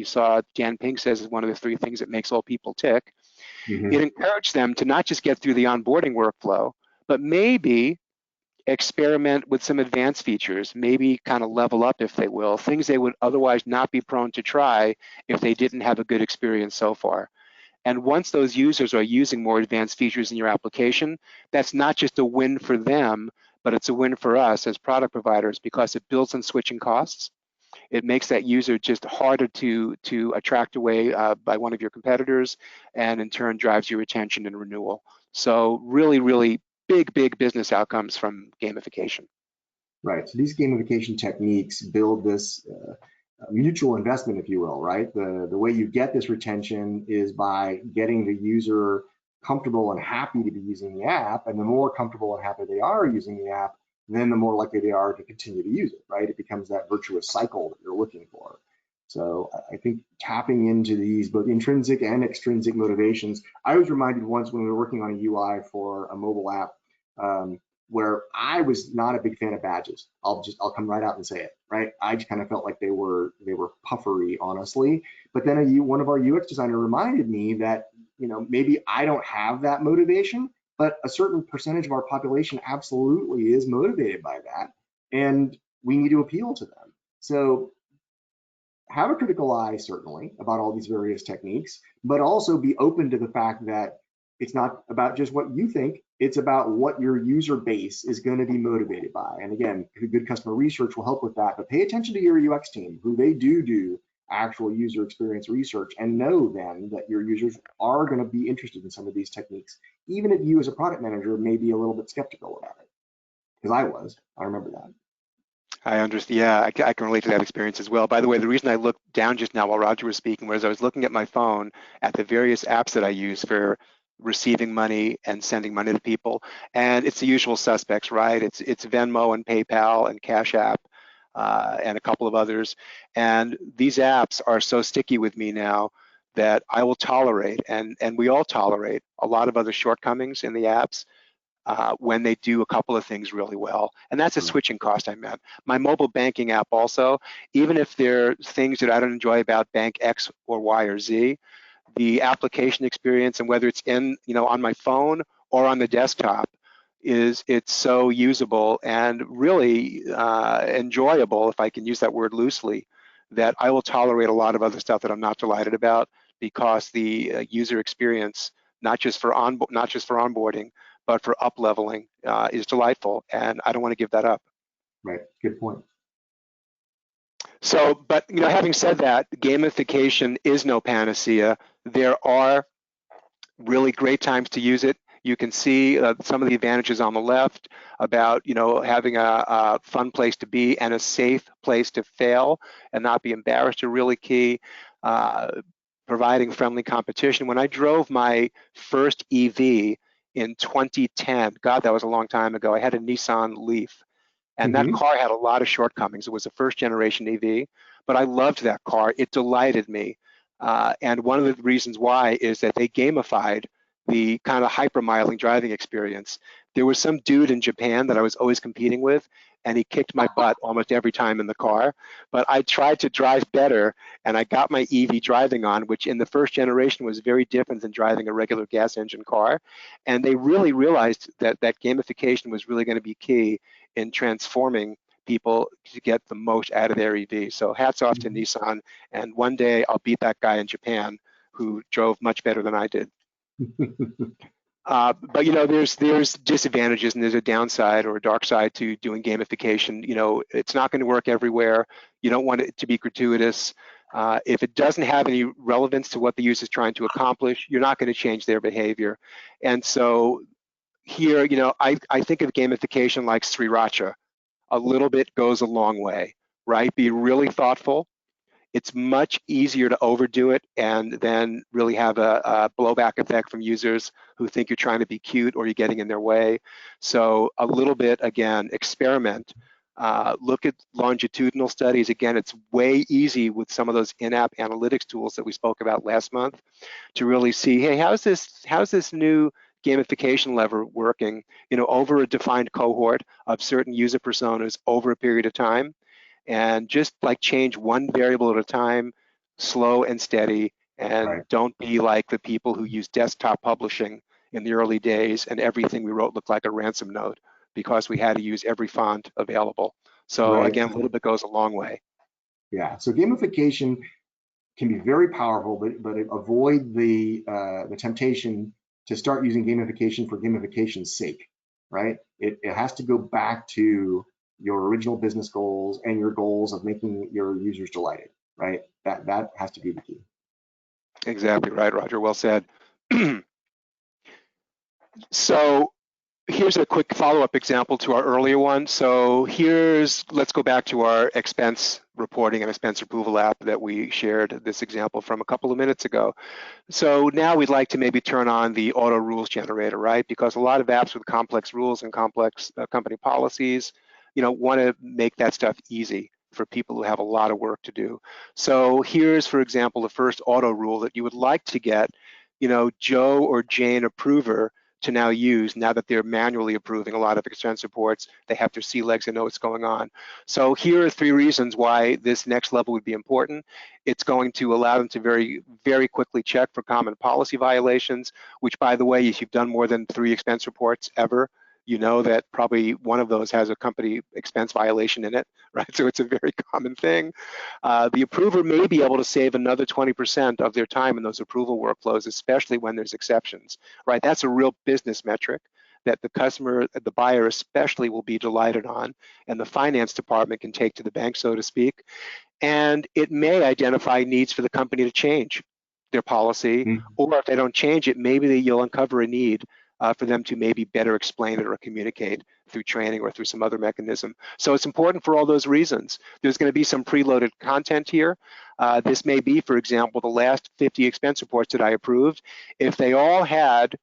saw Jan Pink says is one of the 3 things that makes all people tick. Mm-hmm. It encouraged them to not just get through the onboarding workflow, but maybe experiment with some advanced features, maybe kind of level up, if they will, things they would otherwise not be prone to try if they didn't have a good experience so far. And once those users are using more advanced features in your application, that's not just a win for them, but it's a win for us as product providers, because it builds on switching costs. It makes that user just harder to attract away by one of your competitors, and in turn drives your retention and renewal. So really, really big business outcomes from gamification. Right, so these gamification techniques build this mutual investment, if you will, right? The way you get this retention is by getting the user comfortable and happy to be using the app, and the more comfortable and happy they are using the app, then the more likely they are to continue to use it, right? It becomes that virtuous cycle that you're looking for. So I think tapping into these both intrinsic and extrinsic motivations. I was reminded once when we were working on a UI for a mobile app, where I was not a big fan of badges. I'll come right out and say it, right? I just kind of felt like they were puffery, honestly. But then one of our UX designer reminded me that, you know, maybe I don't have that motivation, but a certain percentage of our population absolutely is motivated by that, and we need to appeal to them. So have a critical eye, certainly, about all these various techniques, but also be open to the fact that it's not about just what you think, it's about what your user base is going to be motivated by. And again, good customer research will help with that, but pay attention to your UX team, who they do actual user experience research, and know then that your users are going to be interested in some of these techniques, even if you as a product manager may be a little bit skeptical about it. Because I remember that. I understand. Yeah, I can relate to that experience as well. By the way, the reason I looked down just now while Roger was speaking was I was looking at my phone at the various apps that I use for receiving money and sending money to people, and it's the usual suspects, right? It's Venmo and PayPal and Cash App and a couple of others. And these apps are so sticky with me now that I will tolerate, and we all tolerate a lot of other shortcomings in the apps when they do a couple of things really well. And that's a switching cost I meant. My mobile banking app also, even if there are things that I don't enjoy about bank X or Y or Z, the application experience, and whether it's in, on my phone or on the desktop, it's so usable and really enjoyable, if I can use that word loosely, that I will tolerate a lot of other stuff that I'm not delighted about, because the user experience, not just for onboarding, but for up leveling, is delightful, and I don't want to give that up. Right. Good point. So, but having said that, gamification is no panacea. There are really great times to use it. You can see some of the advantages on the left about having a fun place to be and a safe place to fail and not be embarrassed are really key. Providing friendly competition. When I drove my first EV in 2010, God, that was a long time ago, I had a Nissan Leaf. And that car had a lot of shortcomings. It was a first generation EV, but I loved that car. It delighted me. And one of the reasons why is that they gamified the kind of hyper-miling driving experience. There was some dude in Japan that I was always competing with, and he kicked my butt almost every time in the car. But I tried to drive better, and I got my EV driving on, which in the first generation was very different than driving a regular gas engine car. And they really realized that gamification was really going to be key in transforming people to get the most out of their EV. So hats off to Nissan, and one day I'll beat that guy in Japan who drove much better than I did. But there's disadvantages, and there's a downside or a dark side to doing gamification. It's not going to work everywhere. You don't want it to be gratuitous. If it doesn't have any relevance to what the user is trying to accomplish, you're not going to change their behavior. And so here, I think of gamification like sriracha. A little bit goes a long way, right? Be really thoughtful. It's much easier to overdo it and then really have a blowback effect from users who think you're trying to be cute or you're getting in their way. So a little bit, again, experiment. Look at longitudinal studies. Again, it's way easy with some of those in-app analytics tools that we spoke about last month to really see, hey, how's this new gamification lever working, over a defined cohort of certain user personas over a period of time, and just like change one variable at a time, slow and steady, and don't be like the people who use desktop publishing in the early days and everything we wrote looked like a ransom note because we had to use every font available. So again, a little bit goes a long way. Yeah, so gamification can be very powerful, but avoid the temptation to start using gamification for gamification's sake, right? It has to go back to your original business goals and your goals of making your users delighted, right? That has to be the key. Exactly right, Roger, well said. So here's a quick follow-up example to our earlier one. So let's go back to our expense reporting and expense approval app that we shared this example from a couple of minutes ago. So now we'd like to maybe turn on the auto rules generator, right? Because a lot of apps with complex rules and complex company policies, want to make that stuff easy for people who have a lot of work to do. So here's, for example, the first auto rule that you would like to get, Joe or Jane approver to now use, now that they're manually approving a lot of expense reports. They have their sea legs and know what's going on. So here are 3 reasons why this next level would be important. It's going to allow them to very, very quickly check for common policy violations, which, by the way, if you've done more than 3 expense reports ever, you know that probably one of those has a company expense violation in it, right? So it's a very common thing. The approver may be able to save another 20% of their time in those approval workflows, especially when there's exceptions, right? That's a real business metric that the customer, the buyer especially, will be delighted on, and the finance department can take to the bank, so to speak. And it may identify needs for the company to change their policy, or if they don't change it, maybe you'll uncover a need for them to maybe better explain it or communicate through training or through some other mechanism. So it's important for all those reasons. There's going to be some preloaded content here. This may be, for example, the last 50 expense reports that I approved. If they all had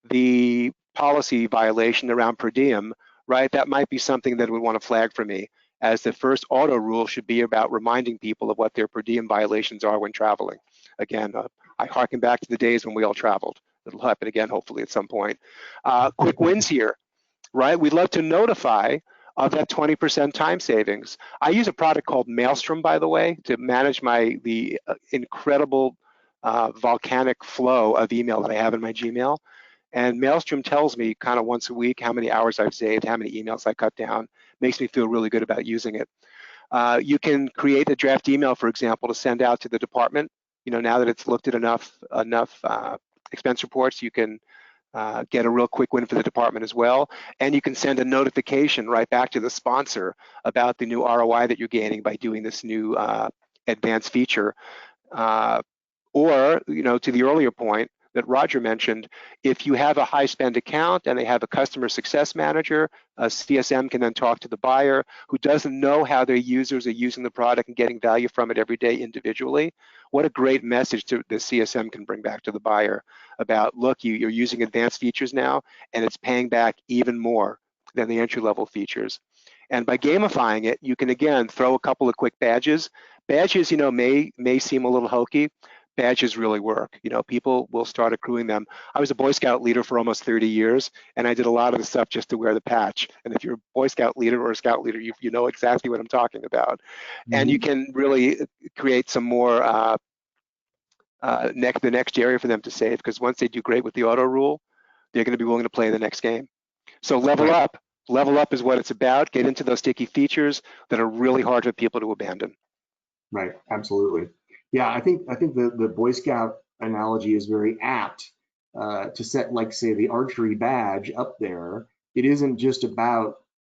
the policy violation around per diem, right, that might be something that would want to flag for me, as the first auto rule should be about reminding people of what their per diem violations are when traveling. Again, I harken back to the days when we all traveled. It'll happen again, hopefully, at some point. Quick wins here, right? We'd love to notify of that 20% time savings. I use a product called Maelstrom, by the way, to manage the incredible volcanic flow of email that I have in my Gmail. And Maelstrom tells me kind of once a week how many hours I've saved, how many emails I cut down. Makes me feel really good about using it. You can create a draft email, for example, to send out to the department. Now that it's looked at enough expense reports, you can get a real quick win for the department as well. And you can send a notification right back to the sponsor about the new ROI that you're gaining by doing this new advanced feature. Or, to the earlier point that Roger mentioned, if you have a high spend account and they have a customer success manager, a CSM can then talk to the buyer who doesn't know how their users are using the product and getting value from it every day individually. What a great message the CSM can bring back to the buyer about, look, you're using advanced features now and it's paying back even more than the entry-level features. And by gamifying it, you can again throw a couple of quick badges. Badges, may seem a little hokey. Badges really work. People will start accruing them. I was a Boy Scout leader for almost 30 years, and I did a lot of the stuff just to wear the patch. And if you're a Boy Scout leader or a Scout leader, you know exactly what I'm talking about. Mm-hmm. And you can really create some more the next area for them to save, because once they do great with the auto rule, they're going to be willing to play the next game. So level up. Level up is what it's about. Get into those sticky features that are really hard for people to abandon. Right. Absolutely. Yeah, I think the Boy Scout analogy is very apt to set, like, say, the archery badge up there. It isn't just about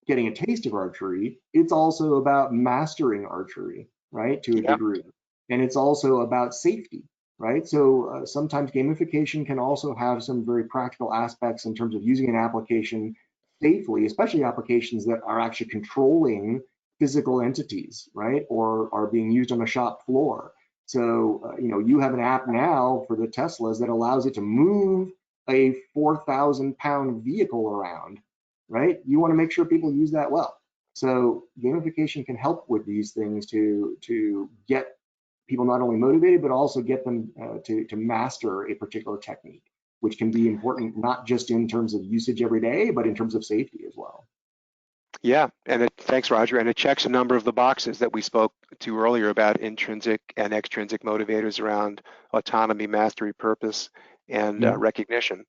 getting a taste of archery. It's also about mastering archery, right, to a degree. And it's also about safety, right? So sometimes gamification can also have some very practical aspects in terms of using an application safely, especially applications that are actually controlling physical entities, right, or are being used on a shop floor. So, you have an app now for the Teslas that allows it to move a 4,000-pound vehicle around, right? You want to make sure people use that well. So gamification can help with these things to get people not only motivated, but also get them to master a particular technique, which can be important not just in terms of usage every day, but in terms of safety as well. Yeah, and thanks, Roger. And it checks a number of the boxes that we spoke to earlier about intrinsic and extrinsic motivators around autonomy, mastery, purpose, and recognition.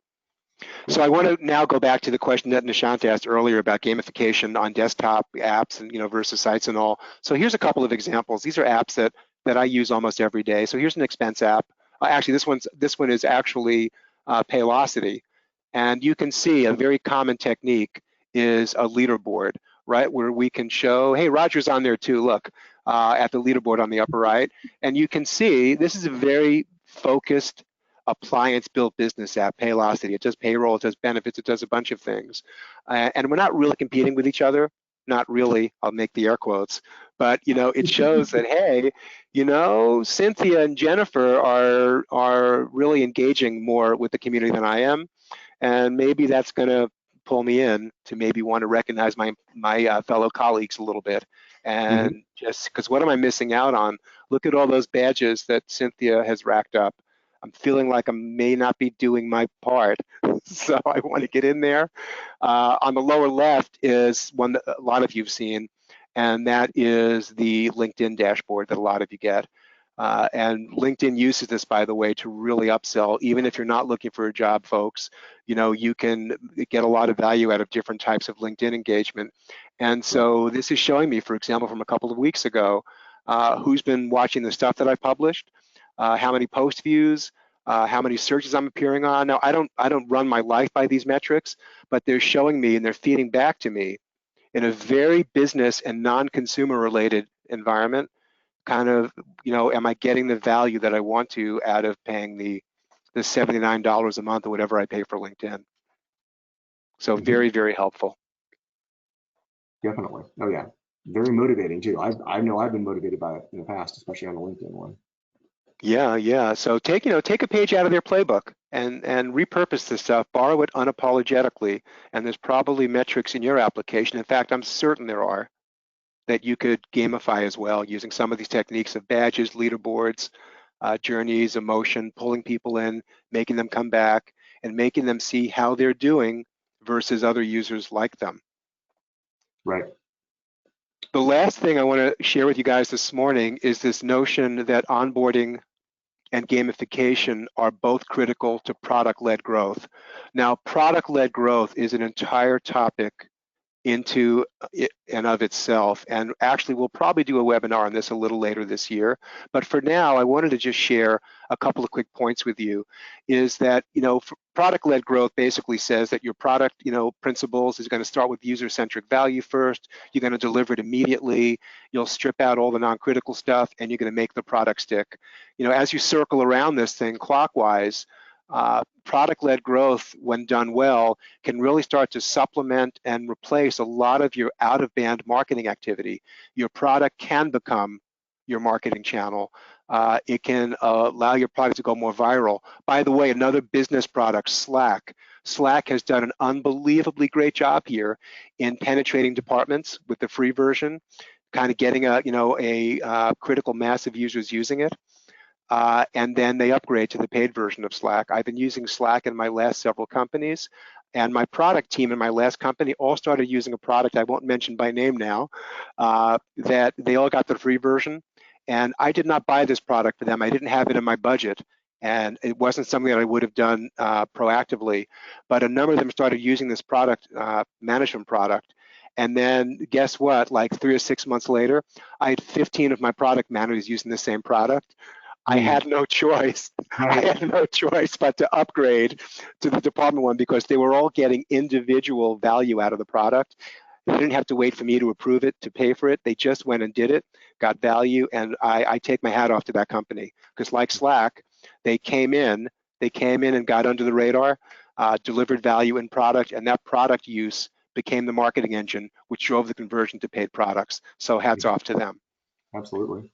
So I want to now go back to the question that Nishant asked earlier about gamification on desktop apps and versus sites and all. So here's a couple of examples. These are apps that I use almost every day. So here's an expense app. Actually, this one is actually Paylocity, and you can see a very common technique is a leaderboard, right, where we can show, hey, Roger's on there too, look, at the leaderboard on the upper right. And you can see this is a very focused appliance-built business app, Paylocity. It does payroll, it does benefits, it does a bunch of things. And we're not really competing with each other, not really, I'll make the air quotes, but it shows that, hey, Cynthia and Jennifer are really engaging more with the community than I am. And maybe that's gonna pull me in to maybe want to recognize my fellow colleagues a little bit. And just because what am I missing out on? Look at all those badges that Cynthia has racked up. I'm feeling like I may not be doing my part. So I want to get in there. On the lower left is one that a lot of you've seen, and that is the LinkedIn dashboard that a lot of you get. And LinkedIn uses this, by the way, to really upsell. Even if you're not looking for a job, folks, you can get a lot of value out of different types of LinkedIn engagement. And so this is showing me, for example, from a couple of weeks ago, who's been watching the stuff that I published, how many post views, how many searches I'm appearing on. Now, I don't run my life by these metrics, but they're showing me and they're feeding back to me in a very business and non-consumer related environment. Kind of, am I getting the value that I want to out of paying the $79 a month or whatever I pay for LinkedIn? So very, very helpful. Definitely. Oh yeah, very motivating too. I know I've been motivated by it in the past, especially on the LinkedIn one. Yeah. So take a page out of their playbook and repurpose this stuff, borrow it unapologetically, and there's probably metrics in your application. In fact, I'm certain there are, that you could gamify as well using some of these techniques of badges, leaderboards, journeys, emotion, pulling people in, making them come back, and making them see how they're doing versus other users like them. Right. The last thing I want to share with you guys this morning is this notion that onboarding and gamification are both critical to product-led growth. Now, product-led growth is an entire topic into it and of itself, and actually we'll probably do a webinar on this a little later this year, but for now I wanted to just share a couple of quick points with you. Is that, product-led growth basically says that your product, principles is going to start with user-centric value first. You're going to deliver it immediately. You'll strip out all the non-critical stuff, and you're going to make the product stick. As you circle around this thing clockwise, product-led growth, when done well, can really start to supplement and replace a lot of your out-of-band marketing activity. Your product can become your marketing channel. It can allow your product to go more viral. By the way, another business product, Slack. Slack has done an unbelievably great job here in penetrating departments with the free version, kind of getting a critical mass of users using it. And then they upgrade to the paid version of Slack. I've been using Slack in my last several companies, and my product team in my last company all started using a product I won't mention by name now, that they all got the free version. And I did not buy this product for them. I didn't have it in my budget, and it wasn't something that I would have done proactively. But a number of them started using this product, management product. And then guess what? Like 3 or 6 months later, I had 15 of my product managers using the same product. I had no choice. Right. I had no choice but to upgrade to the department one because they were all getting individual value out of the product. They didn't have to wait for me to approve it, to pay for it. They just went and did it, got value, and I take my hat off to that company because, like Slack, they came in and got under the radar, delivered value in product, and that product use became the marketing engine, which drove the conversion to paid products. So hats off to them. Absolutely.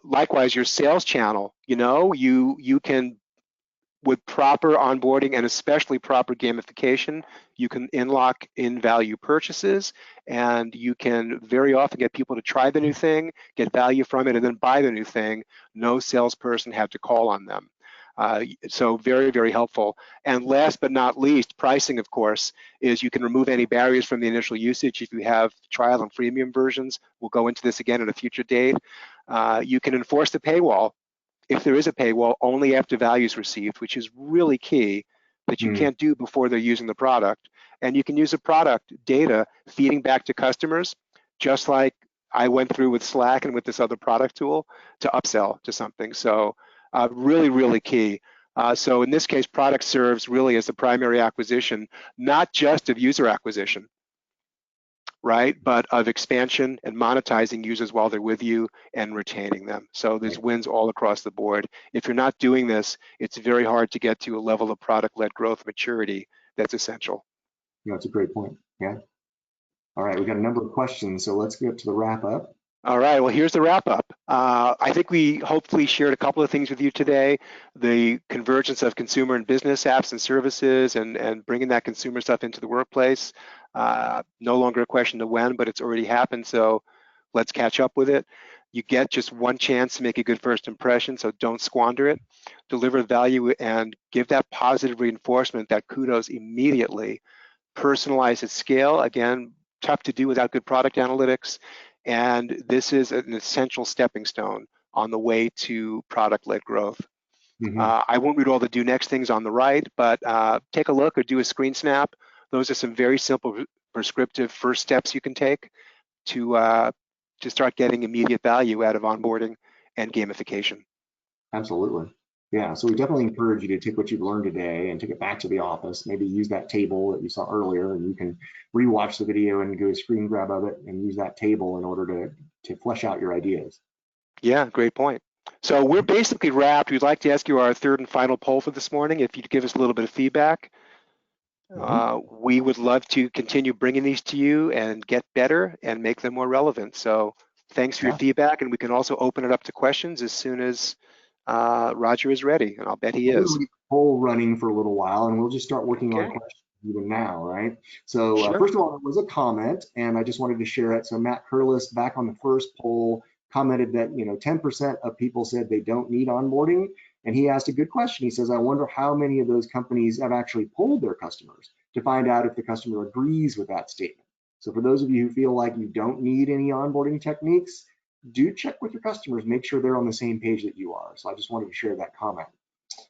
Likewise, your sales channel, you can, with proper onboarding and especially proper gamification, you can unlock in value purchases, and you can very often get people to try the new thing, get value from it, and then buy the new thing. No salesperson had to call on them. So very, very helpful. And last but not least, pricing, of course, is you can remove any barriers from the initial usage if you have trial and freemium versions. We'll go into this again at a future date. You can enforce the paywall, if there is a paywall, only after value is received, which is really key, that you can't do before they're using the product. And you can use the product data feeding back to customers, just like I went through with Slack and with this other product tool, to upsell to something. So really, really key. So in this case, product serves really as the primary acquisition, not just of user acquisition, right? But of expansion and monetizing users while they're with you and retaining them. So there's wins all across the board. If you're not doing this, it's very hard to get to a level of product-led growth maturity that's essential. Yeah, that's a great point. Yeah. All right, we got a number of questions, so let's get to the wrap up. All right, well, here's the wrap up. I think we hopefully shared a couple of things with you today. The convergence of consumer and business apps and services, and bringing that consumer stuff into the workplace. No longer a question of when, but it's already happened, so let's catch up with it. You get just one chance to make a good first impression, so don't squander it. Deliver value and give that positive reinforcement, that kudos immediately. Personalize at scale, again, tough to do without good product analytics. And this is an essential stepping stone on the way to product-led growth. I won't read all the do next things on the right, but take a look or do a screen snap. Those are some very simple prescriptive first steps you can take to start getting immediate value out of onboarding and gamification. Absolutely. Yeah, so we definitely encourage you to take what you've learned today and take it back to the office. Maybe use that table that you saw earlier, and you can rewatch the video and do a screen grab of it and use that table in order to flesh out your ideas. Yeah, great point. So we're basically wrapped. We'd like to ask you our third and final poll for this morning. If you'd give us a little bit of feedback, we would love to continue bringing these to you and get better and make them more relevant. So thanks for your feedback, and we can also open it up to questions as soon as Roger is ready, and I'll bet he is. We'll keep the poll running for a little while, and we'll just start working on questions even now, right? So first of all, there was a comment, and I just wanted to share it. So Matt Curlis, back on the first poll, commented that 10% of people said they don't need onboarding, and he asked a good question. He says, I wonder how many of those companies have actually polled their customers to find out if the customer agrees with that statement. So for those of you who feel like you don't need any onboarding techniques, do check with your customers, make sure they're on the same page that you are. So I just wanted to share that comment.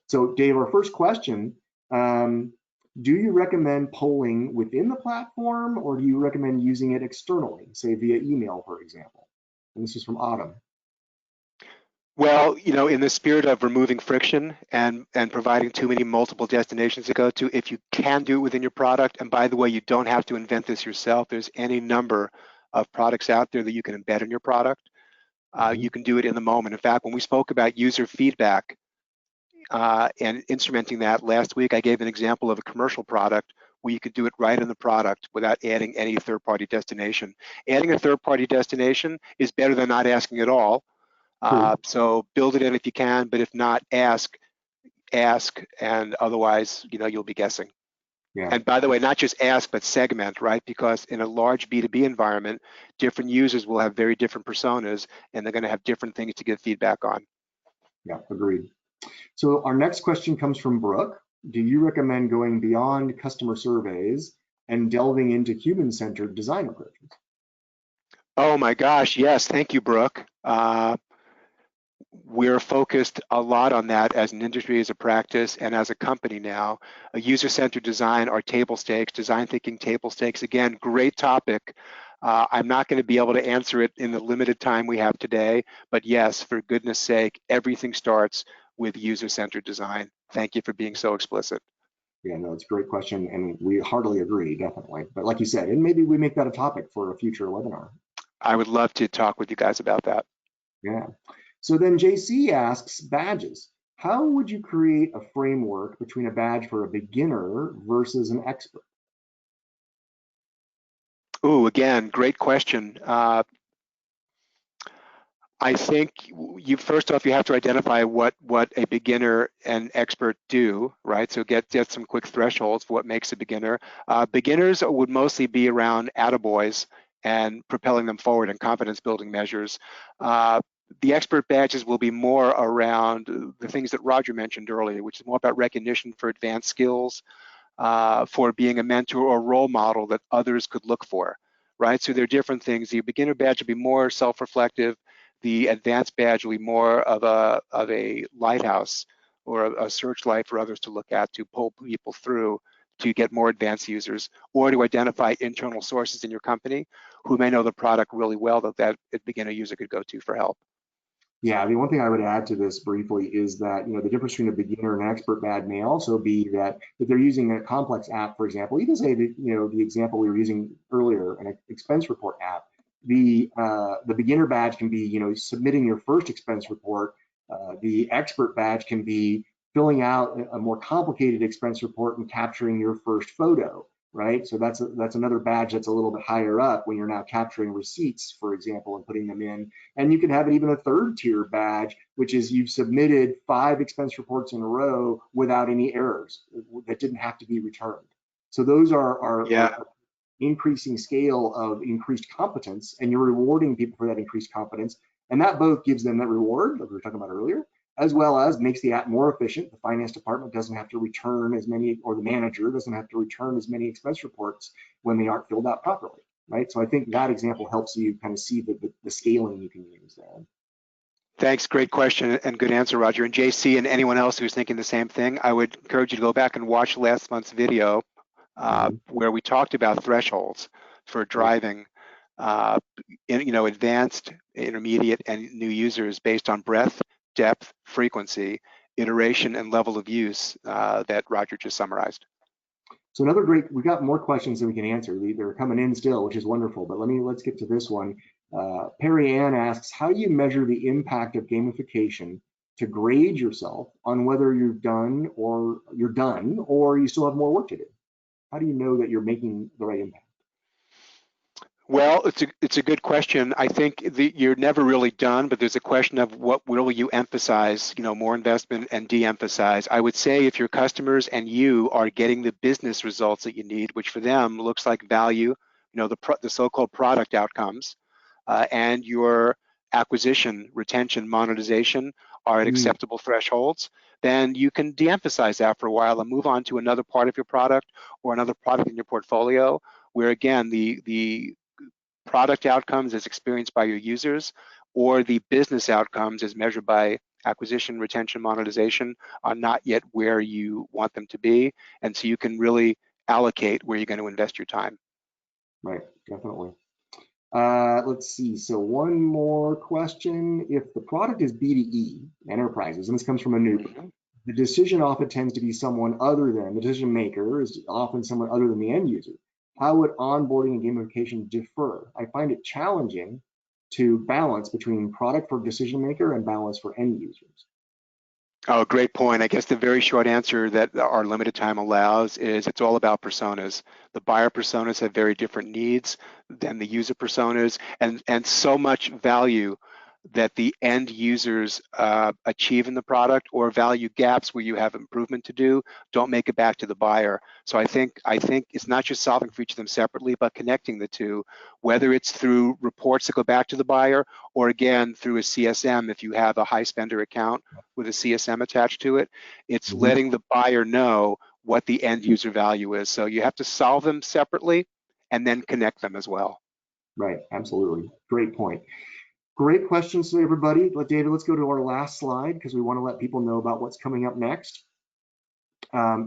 So Dave, our first question, do you recommend polling within the platform, or do you recommend using it externally, say via email, for example? And this is from Autumn. Well, in the spirit of removing friction and providing too many multiple destinations to go to, if you can do it within your product, and by the way, you don't have to invent this yourself. There's any number of products out there that you can embed in your product. You can do it in the moment. In fact, when we spoke about user feedback and instrumenting that last week, I gave an example of a commercial product where you could do it right in the product without adding any third-party destination. Adding a third-party destination is better than not asking at all. So build it in if you can, but if not, ask, and otherwise, you'll be guessing. Yeah. And by the way, not just ask, but segment, right? Because in a large B2B environment, different users will have very different personas, and they're going to have different things to give feedback on. Yeah, agreed. So our next question comes from Brooke. Do you recommend going beyond customer surveys and delving into human-centered design approaches? Oh my gosh, yes, thank you, Brooke. We're focused a lot on that as an industry, as a practice, and as a company now. A user-centered design are table stakes, design thinking table stakes. Again, great topic. I'm not going to be able to answer it in the limited time we have today, but yes, for goodness sake, everything starts with user-centered design. Thank you for being so explicit. Yeah, no, it's a great question, and we heartily agree, definitely. But like you said, and maybe we make that a topic for a future webinar. I would love to talk with you guys about that. Yeah. So then JC asks, badges. How would you create a framework between a badge for a beginner versus an expert? Ooh, again, great question. I think first off, you have to identify what a beginner and expert do, right? So get some quick thresholds for what makes a beginner. Beginners would mostly be around attaboys and propelling them forward and confidence building measures. The expert badges will be more around the things that Roger mentioned earlier, which is more about recognition for advanced skills, for being a mentor or role model that others could look for, right? So there are different things. The beginner badge will be more self-reflective. The advanced badge will be more of a lighthouse or a searchlight for others to look at, to pull people through to get more advanced users, or to identify internal sources in your company who may know the product really well that a beginner user could go to for help. Yeah, the one thing I would add to this briefly is that the difference between a beginner and expert badge may also be that if they're using a complex app, for example, even say that the example we were using earlier, an expense report app, the beginner badge can be submitting your first expense report. The expert badge can be filling out a more complicated expense report and capturing your first photo. Right, so that's another badge that's a little bit higher up when you're now capturing receipts, for example, and putting them in. And you can have even a third tier badge, which is you've submitted 5 expense reports in a row without any errors that didn't have to be returned. So those are increasing scale of increased competence, and you're rewarding people for that increased competence. And that both gives them that reward that we were talking about earlier, as well as makes the app more efficient. The finance department doesn't have to return as many, or the manager doesn't have to return as many expense reports when they aren't filled out properly, right? So I think that example helps you kind of see the scaling you can use there. Thanks, great question and good answer, Roger. And JC and anyone else who's thinking the same thing, I would encourage you to go back and watch last month's video where we talked about thresholds for driving advanced, intermediate, and new users based on breadth, depth, frequency, iteration, and level of use that Roger just summarized. So we've got more questions than we can answer. They're coming in still, which is wonderful, but let's get to this one. Perry Ann asks, how do you measure the impact of gamification to grade yourself on whether you're done or you still have more work to do? How do you know that you're making the right impact? Well, it's a good question. I think you're never really done, but there's a question of what will you emphasize, more investment and de-emphasize. I would say if your customers and you are getting the business results that you need, which for them looks like value, the so-called product outcomes, and you're acquisition, retention, monetization are at acceptable thresholds, then you can de-emphasize that for a while and move on to another part of your product or another product in your portfolio, where again, the product outcomes as experienced by your users or the business outcomes as measured by acquisition, retention, monetization are not yet where you want them to be. And so you can really allocate where you're going to invest your time. Right, definitely. Let's see, so one more question. If the product is B2E, enterprises, and this comes from a noob, the decision often tends to be someone other than, the decision maker is often someone other than the end user. How would onboarding and gamification differ? I find it challenging to balance between product for decision maker and balance for end users. Oh, great point. I guess the very short answer that our limited time allows is it's all about personas. The buyer personas have very different needs than the user personas, and so much value that the end users achieve in the product, or value gaps where you have improvement to do, don't make it back to the buyer. So I think it's not just solving for each of them separately, but connecting the two, whether it's through reports that go back to the buyer, or again through a CSM. If you have a high spender account with a CSM attached to it, it's letting the buyer know what the end user value is. So you have to solve them separately and then connect them as well. Right, absolutely. Great point. Great questions to everybody. David, let's go to our last slide because we want to let people know about what's coming up next.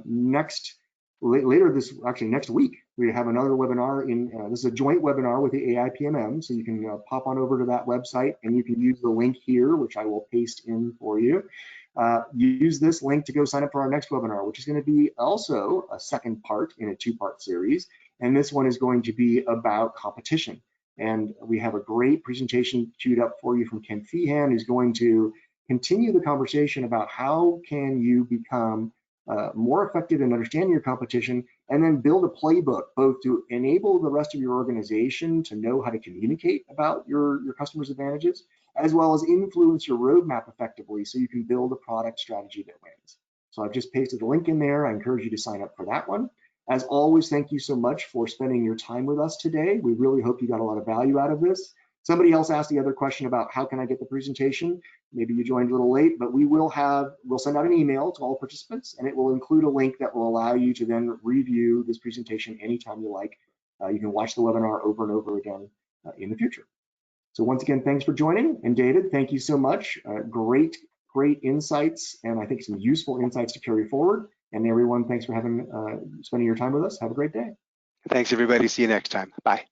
Next week, we have another webinar. This is a joint webinar with the AIPMM, so you can pop on over to that website and you can use the link here, which I will paste in for you. Use this link to go sign up for our next webinar, which is going to be also a second part in a two-part series. And this one is going to be about competition. And we have a great presentation queued up for you from Ken Feehan, who's going to continue the conversation about how can you become more effective in understanding your competition, and then build a playbook both to enable the rest of your organization to know how to communicate about your customers' advantages, as well as influence your roadmap effectively so you can build a product strategy that wins. So I've just pasted the link in there. I encourage you to sign up for that one. As always, thank you so much for spending your time with us today. We really hope you got a lot of value out of this. Somebody else asked the other question about how can I get the presentation? Maybe you joined a little late, but we'll send out an email to all participants, and it will include a link that will allow you to then review this presentation anytime you like. You can watch the webinar over and over again in the future. So once again, thanks for joining. And David, thank you so much. Great insights, and I think some useful insights to carry forward. And everyone, thanks for spending your time with us. Have a great day. Thanks, everybody. See you next time. Bye.